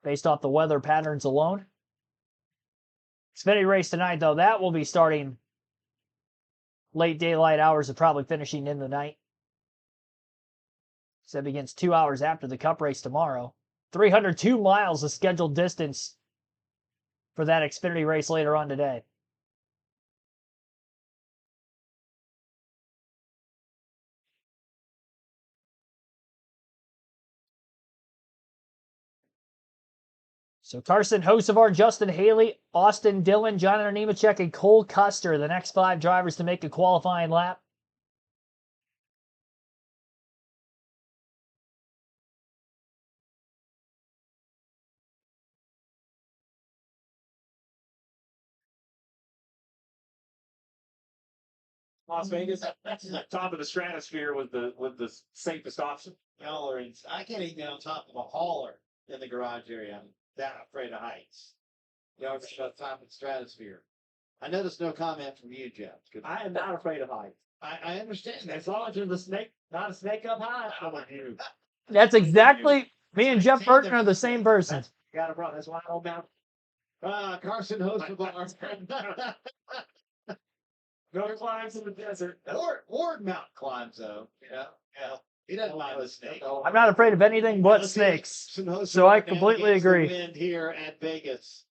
Based off the weather patterns alone. Xfinity race tonight, though, that will be starting late daylight hours and probably finishing in the night. So it begins 2 hours after the Cup race tomorrow. 302 miles of scheduled distance for that Xfinity race later on today. So Carson Hocevar, Justin Haley, Austin Dillon, John Hunter Nemechek, and Cole Custer, the next 5 drivers to make a qualifying lap. Las Vegas, top of the stratosphere was the safest option. Y'all are I can't even get on top of a hauler in the garage area. I'm that afraid of heights. Y'all are about top of the stratosphere. I noticed no comment from you, Jeff. I am not afraid of heights. I understand that. As long as you're the snake, not a snake up high, I'm with you. That's exactly me and Jeff Burton are the same person. Got a problem. That's why I don't mount. Carson Hosebar. No climbs in the desert. Ward Mountain climbs though. Yeah. He doesn't mind the snake. I'm not afraid of anything but snakes. So I completely agree. Wind here at Vegas.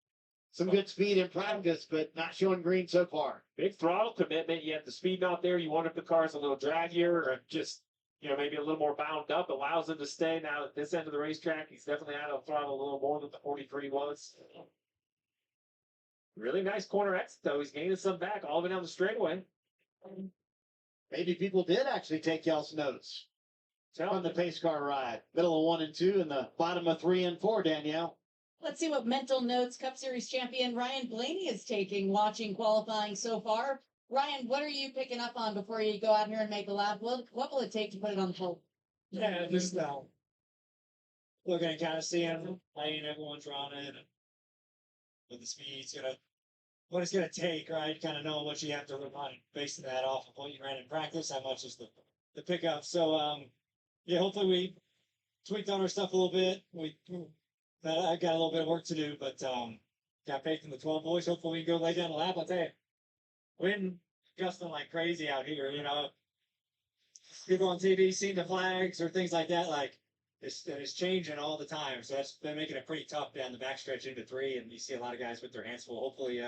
Some good speed in practice, but not showing green so far. Big throttle commitment. You have the speed out there. You want if the car's a little draggier or just, maybe a little more bound up, allows him to stay. Now at this end of the racetrack, he's definitely out of throttle a little more than the 43 was. Really nice corner exit, though. He's gaining some back all the way down the straightaway. Maybe people did actually take y'all's notes on the pace car ride. Middle of 1 and 2 and the bottom of 3 and 4, Danielle. Let's see what mental notes Cup Series champion Ryan Blaney is taking watching qualifying so far. Ryan, what are you picking up on before you go out here and make a lap? What will it take to put it on the pole? Yeah, just looking and kind of seeing lane everyone's running and what the speed's what it's gonna take, right? Kind of know what you have to run, basing that off of what you ran in practice, how much is the pickup. So yeah, hopefully we tweaked on our stuff a little bit. I got a little bit of work to do, but got faith in the 12 boys. Hopefully we can go lay down the lap. I'll tell you, wind gusting like crazy out here. People on TV seeing the flags or things like that, like it's changing all the time. So that's been making it pretty tough down the backstretch into 3, and you see a lot of guys with their hands full. Hopefully,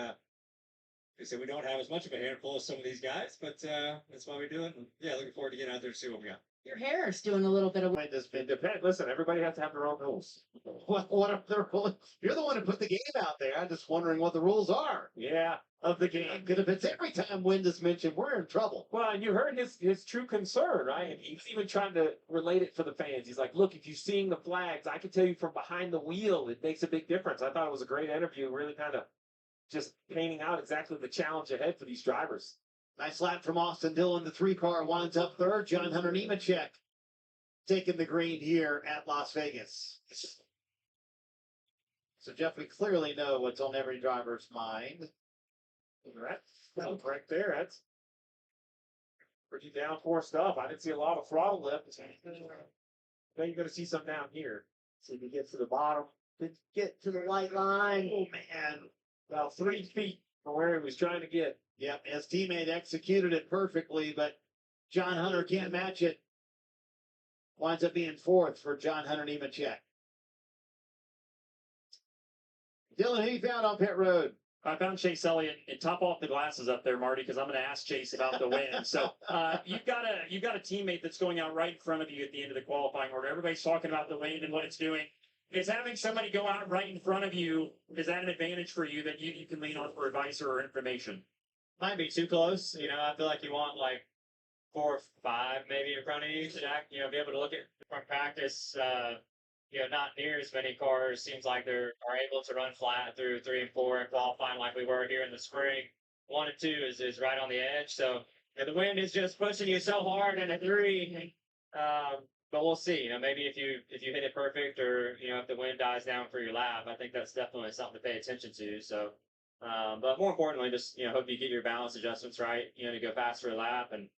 they said we don't have as much of a handful as some of these guys, but that's why we do it. And yeah, looking forward to getting out there to see what we got. Your hair is doing a little bit of Wind has been Listen, everybody has to have their own rules. what are the rules? You're the one who put the game out there. I'm just wondering what the rules are. Yeah, of the game. Because if it's every time wind is mentioned, we're in trouble. Well, and you heard his true concern, right? And he's even trying to relate it for the fans. He's like, look, if you're seeing the flags, I can tell you from behind the wheel, it makes a big difference. I thought it was a great interview, really kind of just painting out exactly the challenge ahead for these drivers. Nice lap from Austin Dillon. The 3 car winds up third. John Hunter Nemechek taking the green here at Las Vegas. So, Jeff, we clearly know what's on every driver's mind. That's correct there. That's pretty downforce stuff. I didn't see a lot of throttle lift. Now you're going to see some down here. See if he gets to the bottom. Get to the white line. Oh, man. About 3 feet from where he was trying to get. Yep, his teammate executed it perfectly, but John Hunter can't match it. Winds up being 4th for John Hunter Nemechek. Dylan, who you found on pit road? I found Chase Elliott and top off the glasses up there, Marty, because I'm going to ask Chase about the win. So you've got a teammate that's going out right in front of you at the end of the qualifying order. Everybody's talking about the wind and what it's doing. Is having somebody go out right in front of you, is that an advantage for you that you can lean on for advice or information? Might be too close. I feel like you want like 4 or 5 maybe in front of you to be able to look at from practice. Not near as many cars seems like are able to run flat through 3 and 4 and qualifying like we were here in the spring. 1 and 2 is right on the edge. So the wind is just pushing you so hard in a 3. But we'll see. Maybe if you hit it perfect, or if the wind dies down for your lap, I think that's definitely something to pay attention to. So, but more importantly, just hope you get your balance adjustments right. To go faster a lap, and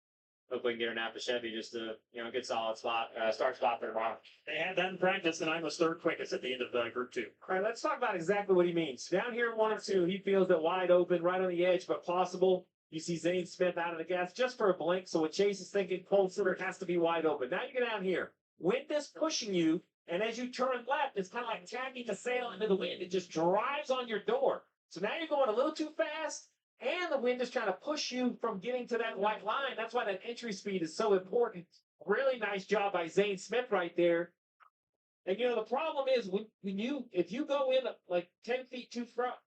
hope we can get her Napa Chevy just to a good solid spot, start spot for tomorrow. They had that in practice, and I was 3rd quickest at the end of Group 2. All right, let's talk about exactly what he means. Down here in 1 and 2, he feels that wide open, right on the edge, but possible. You see Zane Smith out of the gas just for a blink. So what Chase is thinking, Cole Sitter has to be wide open. Now you get down here. Wind is pushing you, and as you turn left, it's kind of like tacking a sail into the wind. It just drives on your door. So now you're going a little too fast, and the wind is trying to push you from getting to that white line. That's why that entry speed is so important. Really nice job by Zane Smith right there. And the problem is if you go in like 10 feet too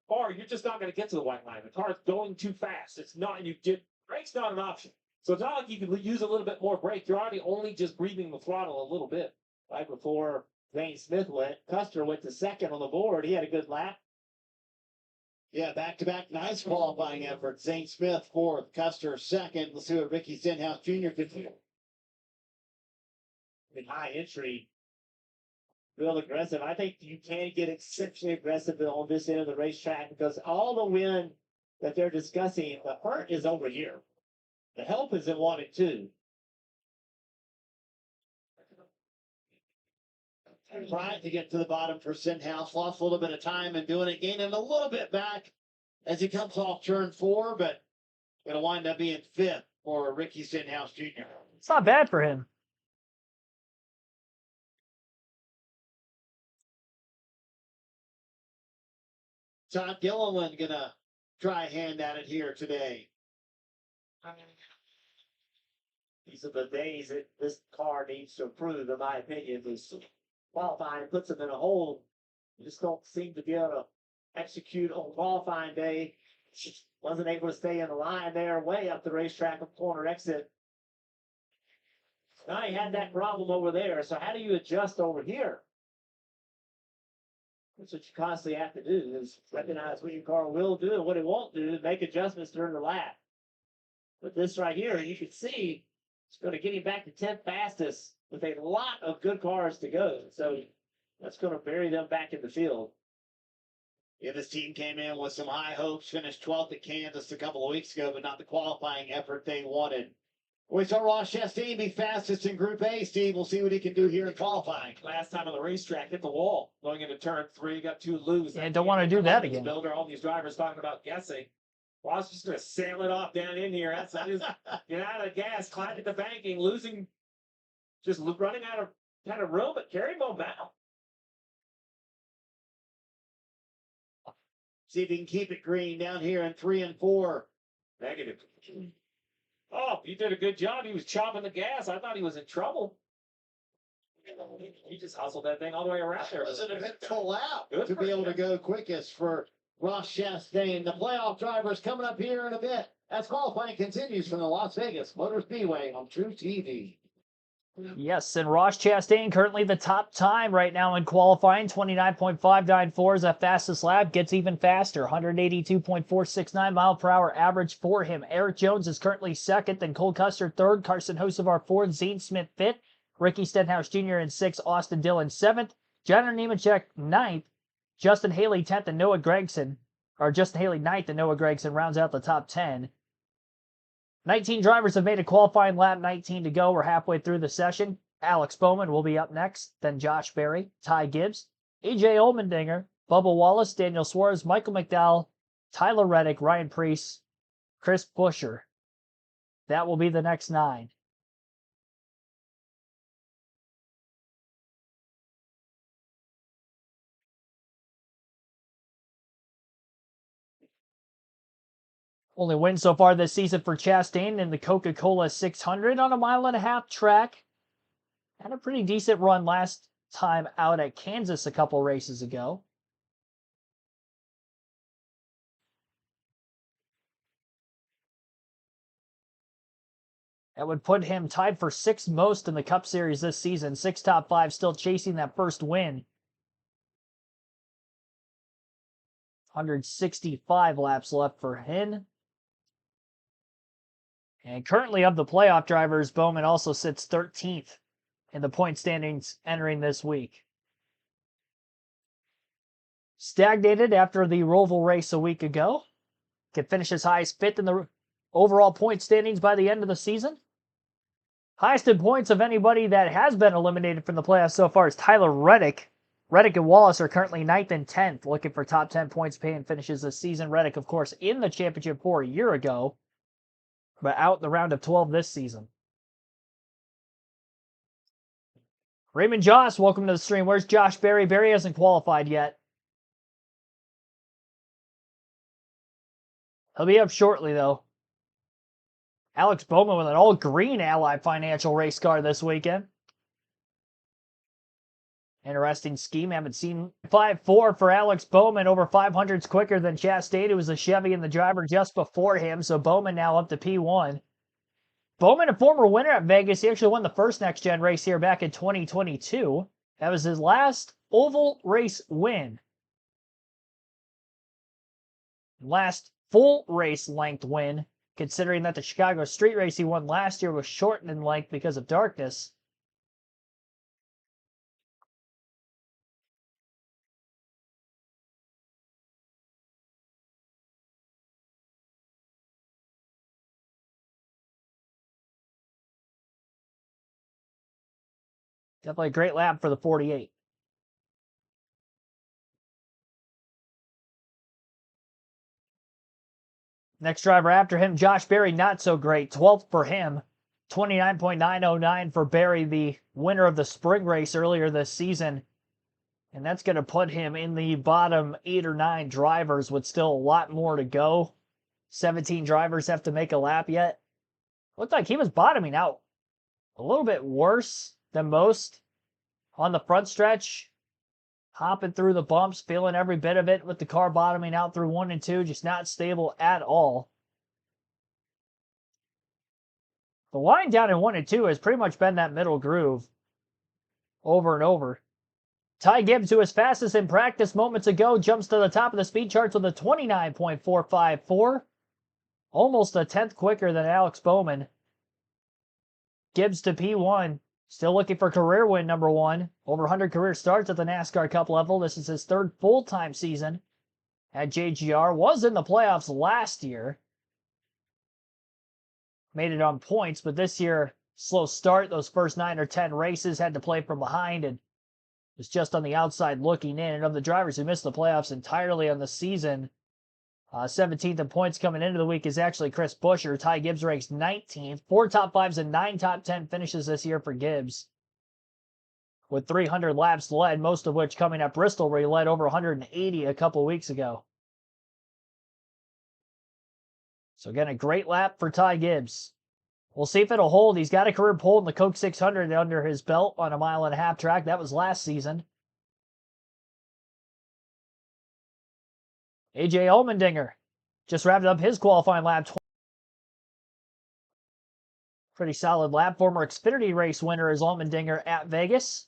far, you're just not going to get to the white line. The car's going too fast. It's not. Brake's not an option. So it's not like you can use a little bit more brake. You're already only just breathing the throttle a little bit. Right before Zane Smith went, Custer went to 2nd on the board. He had a good lap. Yeah, back-to-back nice qualifying effort. Zane Smith fourth, Custer second. Let's see what Ricky Stenhouse Jr. could do. In high entry, real aggressive. I think you can get exceptionally aggressive on this end of the racetrack because all the wind that they're discussing, the hurt is over here. The help is in 1 and 2. Trying to get to the bottom for Stenhouse. Lost a little bit of time in doing it, gaining a little bit back as he comes off turn 4, but going to wind up being fifth for Ricky Stenhouse Jr. It's not bad for him. Todd Gilliland going to try a hand at it here today. These are the days that this car needs to improve, in my opinion. This qualifying puts them in a hole. You just don't seem to be able to execute on qualifying day. Wasn't able to stay in the line there, way up the racetrack of corner exit. Now he had that problem over there. So how do you adjust over here? That's what you constantly have to do, is recognize what your car will do and what it won't do, make adjustments during the lap. But this right here, you can see it's going to get him back to 10th fastest with a lot of good cars to go. So that's going to bury them back in the field. Yeah, this team came in with some high hopes, finished 12th at Kansas a couple of weeks ago, but not the qualifying effort they wanted. We saw Ross Chastain be fastest in Group A. Steve, we'll see what he can do here in qualifying. Last time on the racetrack, hit the wall. Going into turn 3, got 2 loose. Yeah, don't want to do that again. Builder, all these drivers talking about guessing. Ross just going to sail it off down in here. That's just get out of gas, climb at the banking, losing, just running out of kind of room, but carry him out. See if he can keep it green down here in 3 and 4. Negative. Oh, he did a good job. He was chopping the gas. I thought he was in trouble. He just hustled that thing all the way around there. It was an eventful lap Good to for be able him. to go quickest for Ross Chastain. The playoff drivers coming up here in a bit as qualifying continues from the Las Vegas Motor Speedway on True TV. Yes, and Ross Chastain currently the top time right now in qualifying. 29.594 is that fastest lap. Gets even faster. 182.469 mile per hour average for him. Eric Jones is currently second. Then Cole Custer third. Carson Hocevar fourth. Zane Smith fifth. Ricky Stenhouse Jr. in sixth. Austin Dillon seventh. Jenner Nemechek ninth. Justin Haley 10th. And Noah Gragson, or Justin Haley 9th and Noah Gragson rounds out the top 10. 19 drivers have made a qualifying lap, 19 to go. We're halfway through the session. Alex Bowman will be up next, then Josh Berry, Ty Gibbs, AJ Allmendinger, Bubba Wallace, Daniel Suarez, Michael McDowell, Tyler Reddick, Ryan Preece, Chris Buescher. That will be the next 9. Only win so far this season for Chastain in the Coca-Cola 600 on a 1.5 mile track. Had a pretty decent run last time out at Kansas a couple races ago. That would put him tied for 6th most in the Cup Series this season. 6 top 5, still chasing that first win. 165 laps left for him. And currently of the playoff drivers, Bowman also sits 13th in the point standings entering this week. Stagnated after the Roval race a week ago. Could finish as high as 5th in the overall point standings by the end of the season. Highest in points of anybody that has been eliminated from the playoffs so far is Tyler Reddick. Reddick and Wallace are currently 9th and 10th, looking for top 10 points paying finishes this season. Reddick, of course, in the championship 4 a year ago, but out in the round of 12 this season. Raymond Joss, welcome to the stream. Where's Josh Berry? Berry hasn't qualified yet. He'll be up shortly, though. Alex Bowman with an all-green Ally Financial race car this weekend. Interesting scheme. Haven't seen 5.4 for Alex Bowman. Over 500s quicker than Chastain, who was a Chevy and the driver just before him. So Bowman now up to P1. Bowman, a former winner at Vegas. He actually won the first next-gen race here back in 2022. That was his last oval race win. Last full race length win, considering that the Chicago street race he won last year was shortened in length because of darkness. Definitely a great lap for the 48. Next driver after him, Josh Berry, not so great. 12th for him. 29.909 for Berry, the winner of the spring race earlier this season. And that's going to put him in the bottom 8 or 9 drivers with still a lot more to go. 17 drivers have to make a lap yet. Looked like he was bottoming out a little bit worse than most on the front stretch. Hopping through the bumps, feeling every bit of it with the car bottoming out through 1 and 2, just not stable at all. The line down in 1 and 2 has pretty much been that middle groove over and over. Ty Gibbs, who was fastest in practice moments ago, jumps to the top of the speed charts with a 29.454. Almost a tenth quicker than Alex Bowman. Gibbs to P1. Still looking for career win number 1. Over 100 career starts at the NASCAR Cup level. This is his 3rd full-time season at JGR. Was in the playoffs last year. Made it on points, but this year, slow start. Those first 9 or 10 races had to play from behind and was just on the outside looking in. And of the drivers who missed the playoffs entirely on the season, 17th in points coming into the week is actually Chris Buescher. Ty Gibbs ranks 19th. 4 top 5s and 9 top 10 finishes this year for Gibbs. With 300 laps led, most of which coming at Bristol, where he led over 180 a couple weeks ago. So again, a great lap for Ty Gibbs. We'll see if it'll hold. He's got a career pole in the Coke 600 under his belt on a 1.5 mile track. That was last season. AJ Allmendinger just wrapped up his qualifying lap. Pretty solid lap. Former Xfinity race winner is Allmendinger at Vegas.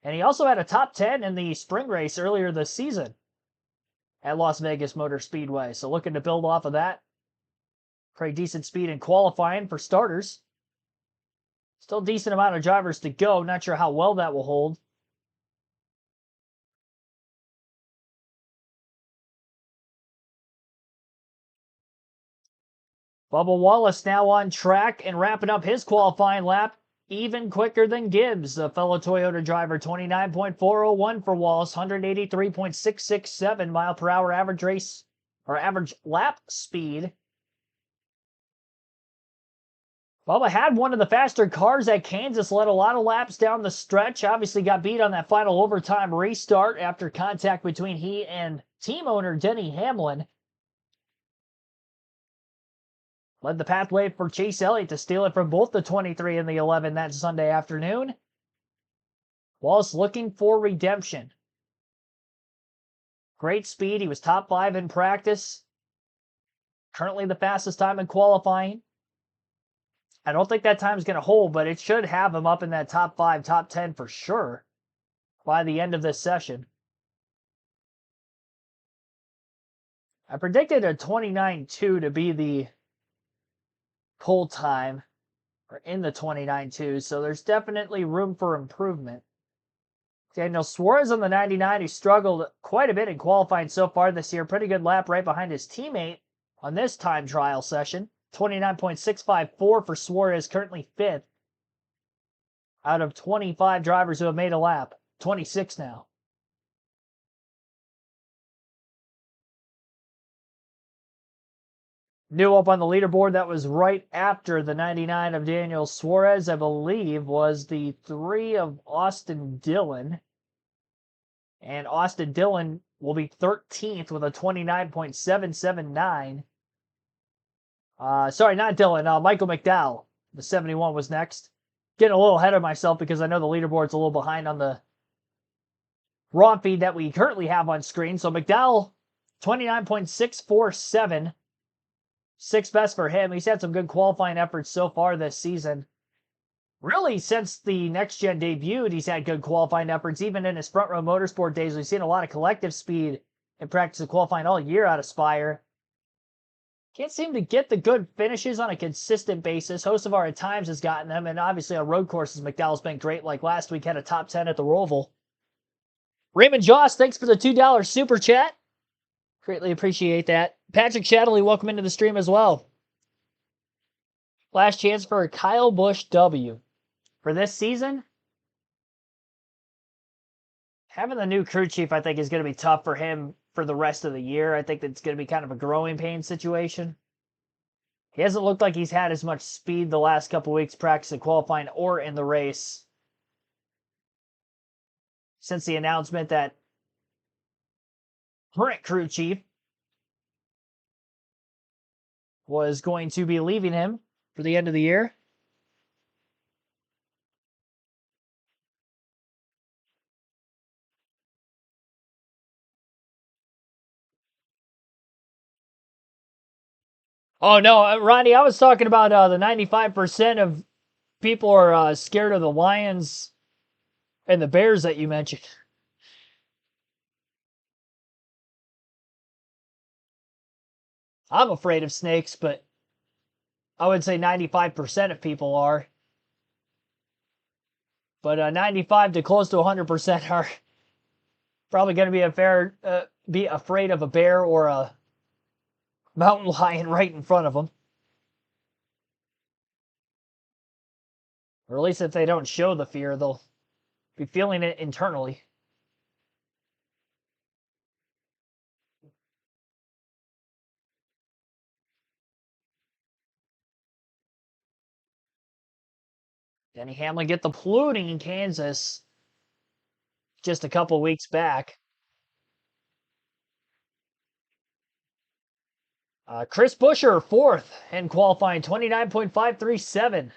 And he also had a top 10 in the spring race earlier this season at Las Vegas Motor Speedway. So looking to build off of that. Pretty decent speed in qualifying for starters. Still decent amount of drivers to go. Not sure how well that will hold. Bubba Wallace now on track and wrapping up his qualifying lap even quicker than Gibbs. The fellow Toyota driver, 29.401 for Wallace, 183.667 mile per hour average race or average lap speed. Bubba had one of the faster cars at Kansas, led a lot of laps down the stretch. Obviously got beat on that final overtime restart after contact between he and team owner Denny Hamlin. Led the pathway for Chase Elliott to steal it from both the 23 and the 11 that Sunday afternoon. Wallace looking for redemption. Great speed. He was top 5 in practice. Currently the fastest time in qualifying. I don't think that time's going to hold, but it should have him up in that top 5, top 10 for sure by the end of this session. I predicted a 29.2 to be the pole time, or in the 29.2, so there's definitely room for improvement. Daniel Suarez on the 99, who struggled quite a bit in qualifying so far this year. Pretty good lap right behind his teammate on this time trial session. 29.654 for Suarez, currently 5th out of 25 drivers who have made a lap. 26 now. New up on the leaderboard, that was right after the 99 of Daniel Suarez, I believe, was the 3 of Austin Dillon. And Austin Dillon will be 13th with a 29.779. Sorry, not Dillon. Michael McDowell, the 71, was next. Getting a little ahead of myself because I know the leaderboard's a little behind on the raw feed that we currently have on screen. So McDowell, 29.647. 6th best for him. He's had some good qualifying efforts so far this season. Really, since the Next Gen debuted, he's had good qualifying efforts. Even in his front row motorsport days, we've seen a lot of collective speed in practice and qualifying all year out of Spire. Can't seem to get the good finishes on a consistent basis. Hocevar at times has gotten them, and obviously on road courses, McDowell's been great. Like last week, had a top 10 at the Roval. Raymond Joss, thanks for the $2 super chat. Greatly appreciate that. Patrick Shadley, welcome into the stream as well. Last chance for a Kyle Busch W. For this season, having the new crew chief, I think, is going to be tough for him for the rest of the year. I think that's going to be kind of a growing pain situation. He hasn't looked like he's had as much speed the last couple weeks practicing qualifying or in the race since the announcement that current crew chief was going to be leaving him for the end of the year. Oh, no, Ronnie, I was talking about the 95% of people are scared of the Lions and the Bears that you mentioned. I'm afraid of snakes, but I would say 95% of people are. But 95 to close to 100% are probably going to be afraid of a bear or a mountain lion right in front of them. Or at least if they don't show the fear, they'll be feeling it internally. Denny Hamlin get the polluting in Kansas just a couple weeks back. Chris Buescher, fourth in qualifying, 29.537.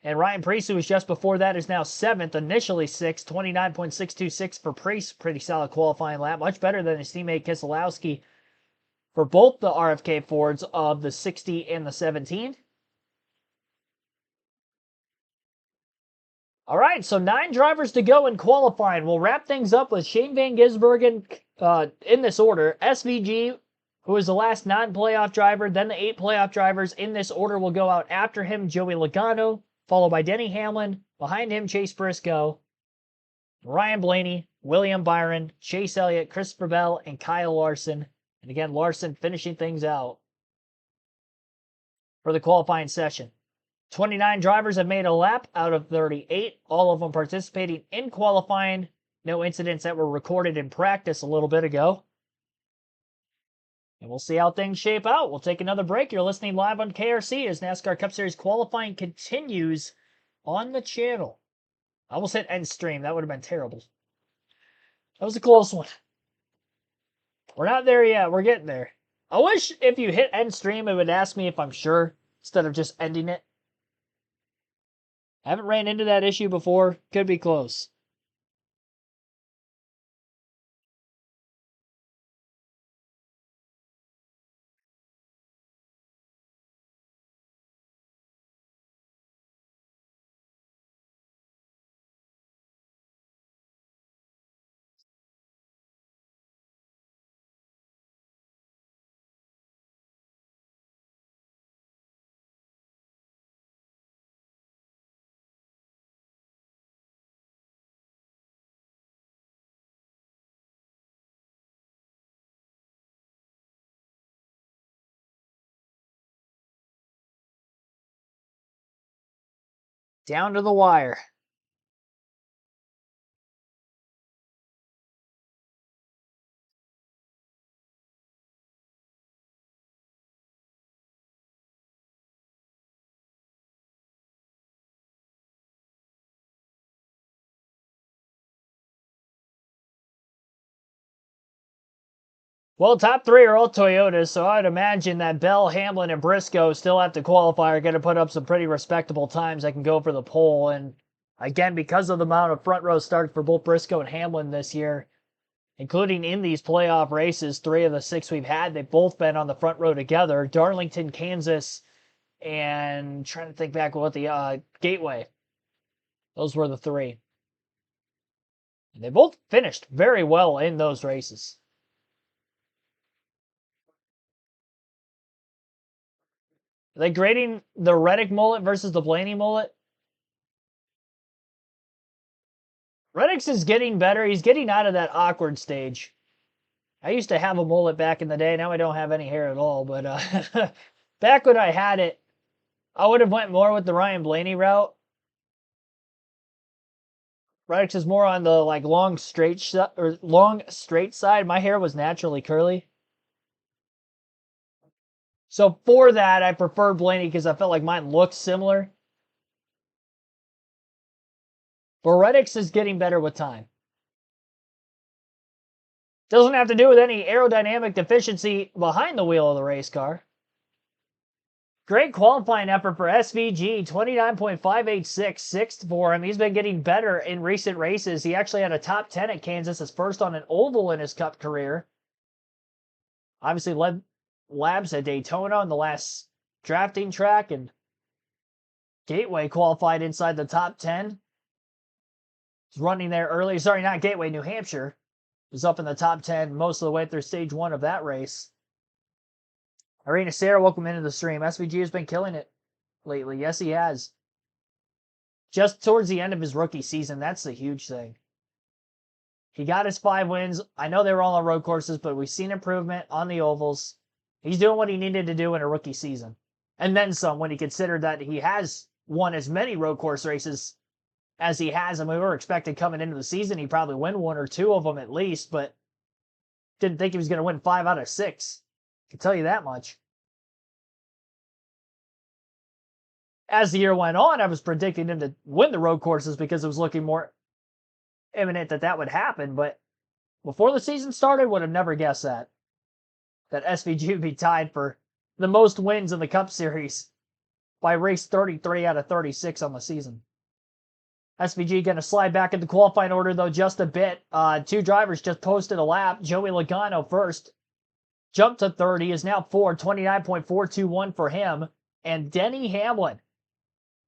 And Ryan Preece, who was just before that, is now seventh, initially sixth, 29.626 for Preece. Pretty solid qualifying lap, much better than his teammate Keselowski for both the RFK Fords of the 60 and the 17. All right, so 9 drivers to go in qualifying. We'll wrap things up with Shane Van Gisbergen in this order. SVG, who is the last non-playoff driver, then the 8 playoff drivers in this order will go out after him. Joey Logano, followed by Denny Hamlin. Behind him, Chase Briscoe, Ryan Blaney, William Byron, Chase Elliott, Christopher Bell, and Kyle Larson. And again, Larson finishing things out for the qualifying session. 29 drivers have made a lap out of 38, all of them participating in qualifying. No incidents that were recorded in practice a little bit ago. And we'll see how things shape out. We'll take another break. You're listening live on KRC as NASCAR Cup Series qualifying continues on the channel. I almost hit end stream. That would have been terrible. That was a close one. We're not there yet. We're getting there. I wish if you hit end stream, it would ask me if I'm sure instead of just ending it. I haven't ran into that issue before. Could be close. Down to the wire. Well, top 3 are all Toyotas, so I'd imagine that Bell, Hamlin, and Briscoe still have to qualify are going to put up some pretty respectable times that can go for the pole. And again, because of the amount of front row starts for both Briscoe and Hamlin this year, including in these playoff races, 3 of the 6 we've had, they've both been on the front row together. Darlington, Kansas, and trying to think back what the Gateway. Those were the 3. And they both finished very well in those races. Are they grading the Reddick mullet versus the Blaney mullet? Reddick's is getting better. He's getting out of that awkward stage. I used to have a mullet back in the day. Now I don't have any hair at all. But back when I had it, I would have went more with the Ryan Blaney route. Reddick's is more on the like long straight side. My hair was naturally curly. So for that, I prefer Blaney because I felt like mine looked similar. But Reddick's is getting better with time. Doesn't have to do with any aerodynamic deficiency behind the wheel of the race car. Great qualifying effort for SVG, 29.586, sixth for him. He's been getting better in recent races. He actually had a top 10 at Kansas, his first on an oval in his Cup career. Obviously led laps at Daytona on the last drafting track, and Gateway qualified inside the top 10. He's running there early. Sorry, not Gateway, New Hampshire. Was up in the top 10 most of the way through stage 1 of that race. Arena Sarah, welcome into the stream. SVG has been killing it lately. Yes, he has. Just towards the end of his rookie season, that's the huge thing. He got his 5 wins. I know they were all on road courses, but we've seen improvement on the ovals. He's doing what he needed to do in a rookie season. And then some when he considered that he has won as many road course races as he has. I mean, we were expecting coming into the season he'd probably win 1 or 2 of them at least, but didn't think he was going to win 5 out of 6. I can tell you that much. As the year went on, I was predicting him to win the road courses because it was looking more imminent that would happen. But before the season started, would have never guessed that SVG would be tied for the most wins in the Cup Series by race 33 out of 36 on the season. SVG going to slide back into qualifying order, though, just a bit. 2 drivers just posted a lap. Joey Logano first. Jumped to 30, is now 29.421 for him. And Denny Hamlin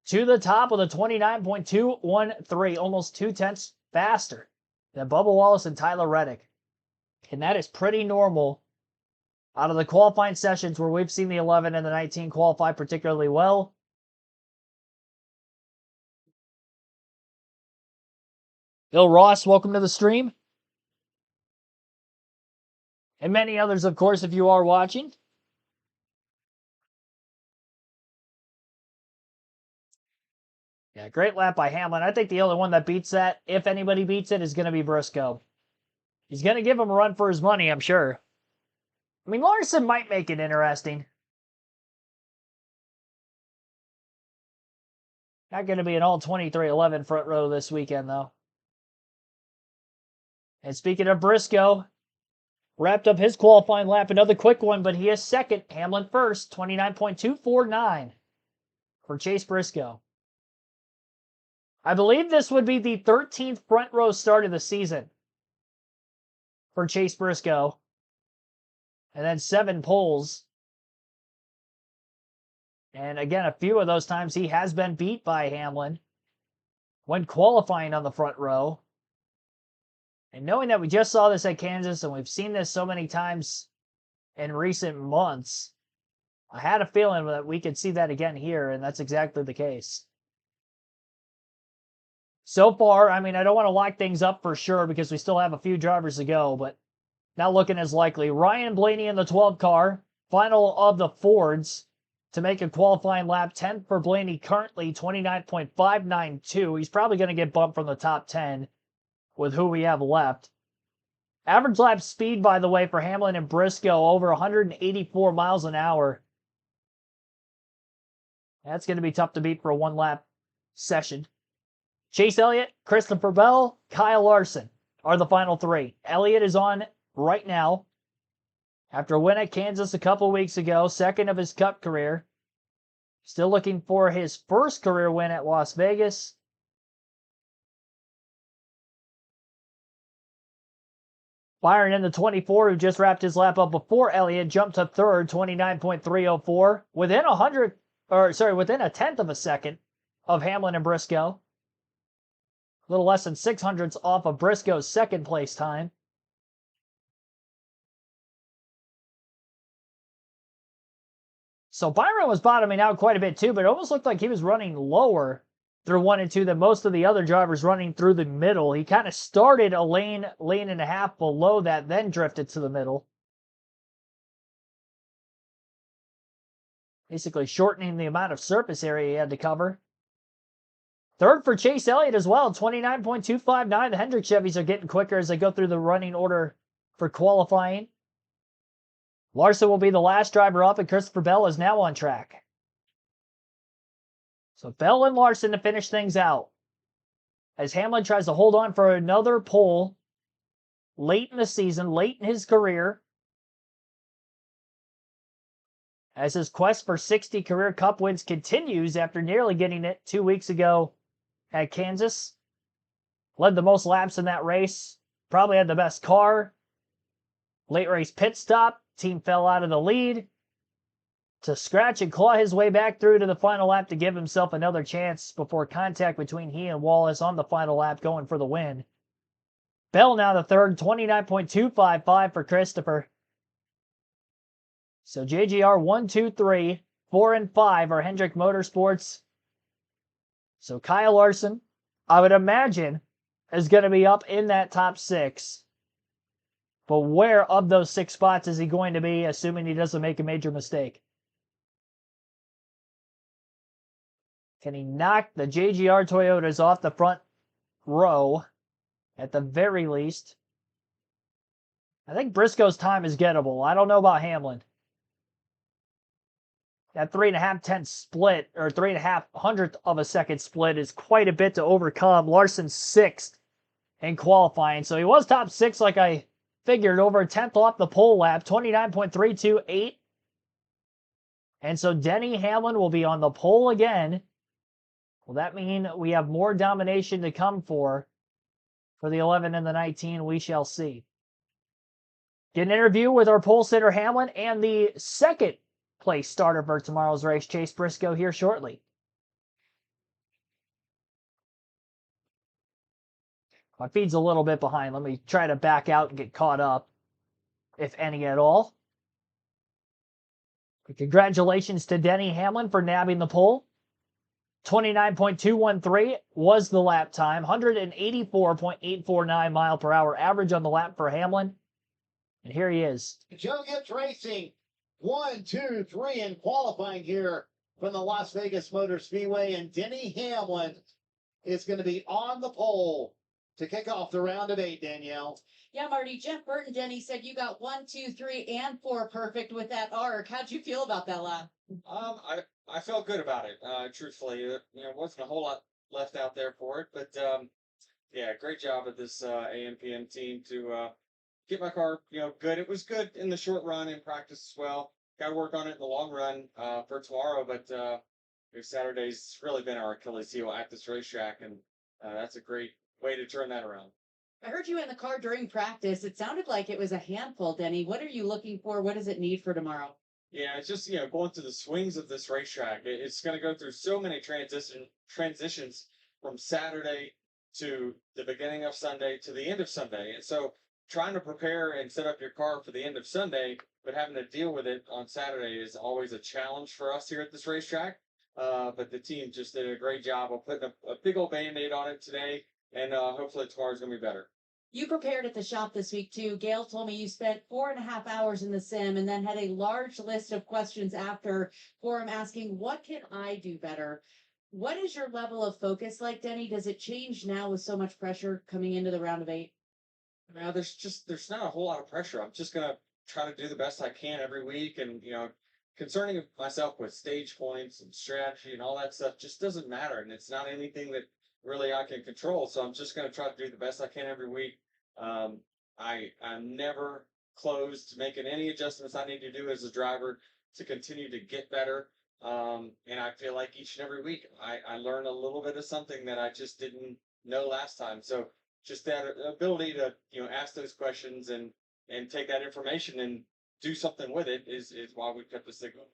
to the top of the 29.213, almost 0.2 faster than Bubba Wallace and Tyler Reddick. And that is pretty normal out of the qualifying sessions where we've seen the 11 and the 19 qualify particularly well. Bill Ross, welcome to the stream. And many others, of course, if you are watching. Yeah, great lap by Hamlin. I think the only one that beats that, if anybody beats it, is going to be Briscoe. He's going to give him a run for his money, I'm sure. I mean, Larson might make it interesting. Not going to be an all 23-11 front row this weekend, though. And speaking of Briscoe, wrapped up his qualifying lap. Another quick one, but he is second. Hamlin first, 29.249 for Chase Briscoe. I believe this would be the 13th front row start of the season for Chase Briscoe. And then 7 poles. And again, a few of those times he has been beat by Hamlin when qualifying on the front row. And knowing that we just saw this at Kansas and we've seen this so many times in recent months, I had a feeling that we could see that again here, and that's exactly the case. So far, I mean, I don't want to lock things up for sure because we still have a few drivers to go, but not looking as likely. Ryan Blaney in the 12 car, final of the Fords to make a qualifying lap. 10th for Blaney, currently 29.592. He's probably going to get bumped from the top 10 with who we have left. Average lap speed, by the way, for Hamlin and Briscoe, over 184 miles an hour. That's going to be tough to beat for a 1-lap session. Chase Elliott, Christopher Bell, Kyle Larson are the final 3. Elliott is on right now after a win at Kansas a couple weeks ago, second of his Cup career. Still looking for his first career win at Las Vegas. Byron in the 24, who just wrapped his lap up before Elliott, jumped to third, 29.304, within within a tenth of a second of Hamlin and Briscoe. A little less than 600ths off of Briscoe's second place time. So Byron was bottoming out quite a bit too, but it almost looked like he was running lower through 1 and 2 than most of the other drivers running through the middle. He kind of started a lane and a half below that, then drifted to the middle. Basically shortening the amount of surface area he had to cover. Third for Chase Elliott as well, 29.259. The Hendrick Chevys are getting quicker as they go through the running order for qualifying. Larson will be the last driver up, and Christopher Bell is now on track. So Bell and Larson to finish things out, as Hamlin tries to hold on for another pole late in the season, late in his career, as his quest for 60 career Cup wins continues after nearly getting it 2 weeks ago at Kansas. Led the most laps in that race, probably had the best car. Late race pit stop, team fell out of the lead to scratch and claw his way back through to the final lap to give himself another chance before contact between he and Wallace on the final lap going for the win. Bell now the third, 29.255 for Christopher. So JGR 1, 2, 3, 4, and 5 are Hendrick Motorsports. So Kyle Larson, I would imagine, is going to be up in that top 6. But where of those 6 spots is he going to be, assuming he doesn't make a major mistake? Can he knock the JGR Toyotas off the front row at the very least? I think Briscoe's time is gettable. I don't know about Hamlin. That 3.5 split, or 3.5 hundredth of a second split, is quite a bit to overcome. Larson's 6th in qualifying. So he was top 6 like I figured, over a 10th off the pole lap, 29.328. And so Denny Hamlin will be on the pole again. Will that mean we have more domination to come for the 11 and the 19? We shall see. Get an interview with our pole sitter Hamlin and the second place starter for tomorrow's race, Chase Briscoe, here shortly. My feed's a little bit behind. Let me try to back out and get caught up, if any at all. Congratulations to Denny Hamlin for nabbing the pole. 29.213 was the lap time. 184.849 mile per hour average on the lap for Hamlin. And here he is. Joe gets racing. 1, 2, 3 in qualifying here from the Las Vegas Motor Speedway. And Denny Hamlin is going to be on the pole to kick off the round of 8, Danielle. Yeah, Marty, Jeff Burton, Denny said you got 1, 2, 3, and 4 perfect with that arc. How'd you feel about that lap? I felt good about it. Truthfully, wasn't a whole lot left out there for it, but yeah, great job of this AMPM team to get my car, good. It was good in the short run in practice as well. Got to work on it in the long run for tomorrow, but Saturday's really been our Achilles heel at this racetrack, and that's a great way to turn that around. I heard you in the car during practice. It sounded like it was a handful, Denny. What are you looking for? What does it need for tomorrow? Yeah, it's just, going through the swings of this racetrack. It's going to go through so many transitions from Saturday to the beginning of Sunday to the end of Sunday. And so trying to prepare and set up your car for the end of Sunday, but having to deal with it on Saturday is always a challenge for us here at this racetrack. But the team just did a great job of putting a big old Band-Aid on it today. And hopefully tomorrow's going to be better. You prepared at the shop this week, too. Gail told me you spent 4.5 hours in the sim and then had a large list of questions after for him asking, what can I do better? What is your level of focus like, Denny? Does it change now with so much pressure coming into the round of 8? Now, there's not a whole lot of pressure. I'm just going to try to do the best I can every week. And, concerning myself with stage points and strategy and all that stuff just doesn't matter. And it's not anything that really I can control. So I'm just going to try to do the best I can every week. I'm never closed to making any adjustments I need to do as a driver to continue to get better. And I feel like each and every week I learn a little bit of something that I just didn't know last time. So just that ability to, ask those questions and take that information and do something with it is why we kept this thing going.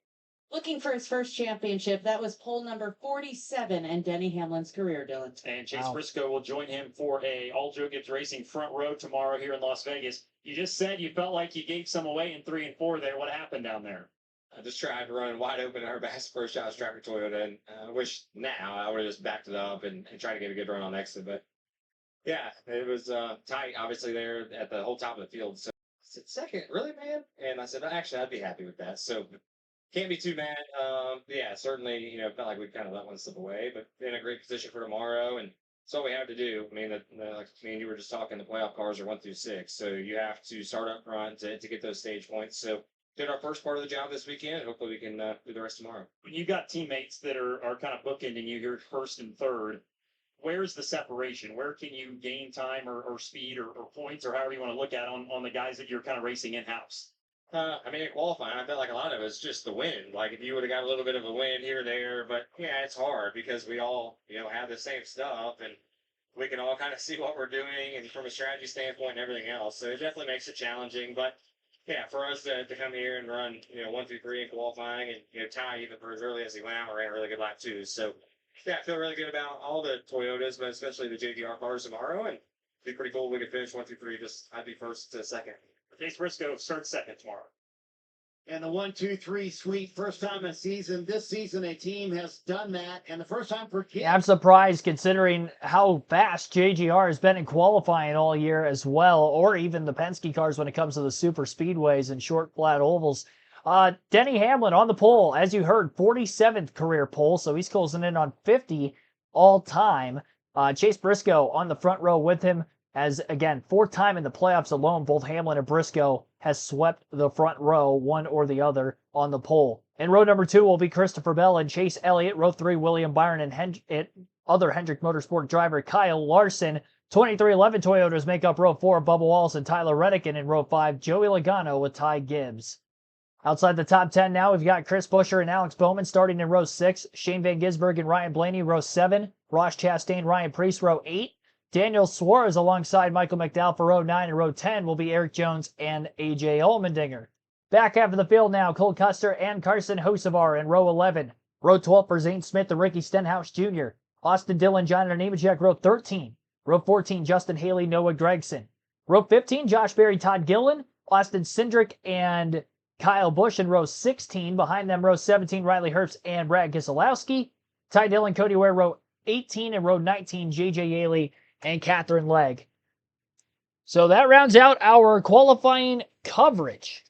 Looking for his first championship. That was pole number 47 in Denny Hamlin's career, Dylan. And Chase Briscoe will join him for a All Joe Gibbs Racing front row tomorrow here in Las Vegas. You just said you felt like you gave some away in 3 and 4 there. What happened down there? I just tried to run wide open in our best first shot tractor Toyota, and I wish now I would have just backed it up and tried to get a good run on exit. But yeah, it was tight, obviously, there at the whole top of the field. So I said, second, really, man? And I said, actually, I'd be happy with that. So can't be too mad. Yeah, certainly, felt like we kind of let one slip away, but in a great position for tomorrow. And that's all we have to do. I mean, like me and you were just talking, the playoff cars are 1 through 6. So you have to start up front to get those stage points. So did our first part of the job this weekend. Hopefully we can do the rest tomorrow. When you got teammates that are kind of bookending you here first and third, where's the separation? Where can you gain time or speed or points or however you want to look at on the guys that you're kind of racing in-house? I mean, in qualifying, I felt like a lot of it's just the wind. Like if you would have got a little bit of a win here or there, but yeah, it's hard because we all, have the same stuff and we can all kind of see what we're doing and from a strategy standpoint and everything else. So it definitely makes it challenging, but yeah, for us to come here and run, 1 through 3 in qualifying and, Ty, even for as early as he went out, ran a really good lap too. So yeah, I feel really good about all the Toyotas, but especially the JDR cars tomorrow. And it'd be pretty cool if we could finish 1 through 3. I'd be first to second. Chase Briscoe starts second tomorrow. And the 1, 2, 3 sweep, first time this season a team has done that, and the first time for kids. Yeah, I'm surprised considering how fast JGR has been in qualifying all year as well, or even the Penske cars when it comes to the super speedways and short flat ovals. Denny Hamlin on the pole, as you heard, 47th career pole, so he's closing in on 50 all time. Chase Briscoe on the front row with him, as again, 4th time in the playoffs alone, both Hamlin and Briscoe has swept the front row, one or the other, on the pole. In row number 2 will be Christopher Bell and Chase Elliott. Row 3, William Byron and other Hendrick Motorsport driver Kyle Larson. 2311 Toyotas make up row 4, Bubba Wallace and Tyler Reddick. And in row 5, Joey Logano with Ty Gibbs. Outside the top 10 now, we've got Chris Buescher and Alex Bowman starting in row 6. Shane Van Gisbergen and Ryan Blaney, row 7. Ross Chastain, Ryan Preece, row 8. Daniel Suarez alongside Michael McDowell for row 9, and row 10 will be Eric Jones and AJ Allmendinger. Back half of the field now, Cole Custer and Carson Hocevar in row 11. Row 12 for Zane Smith and Ricky Stenhouse Jr. Austin Dillon, John Nemechek, row 13. Row 14, Justin Haley, Noah Gregson. Row 15, Josh Berry, Todd Gillen, Austin Cindric, and Kyle Busch in row 16. Behind them, row 17, Riley Herbst and Brad Keselowski. Ty Dillon, Cody Ware, row 18, and row 19, JJ Yaley and Catherine Legg. So that rounds out our qualifying coverage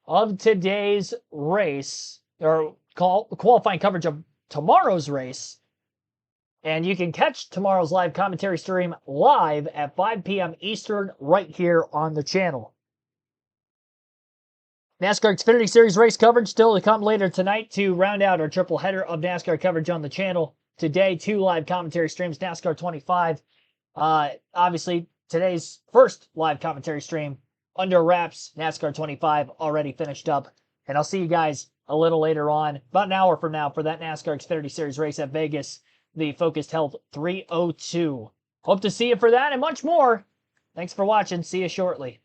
of today's race, or qualifying coverage of tomorrow's race. And you can catch tomorrow's live commentary stream live at 5 p.m. Eastern right here on the channel. NASCAR Xfinity Series race coverage still to come later tonight to round out our triple header of NASCAR coverage on the channel. Today, 2 live commentary streams, NASCAR 25. Obviously, today's first live commentary stream, under wraps, NASCAR 25, already finished up. And I'll see you guys a little later on, about an hour from now, for that NASCAR Xfinity Series race at Vegas, the Focused Health 302. Hope to see you for that and much more. Thanks for watching. See you shortly.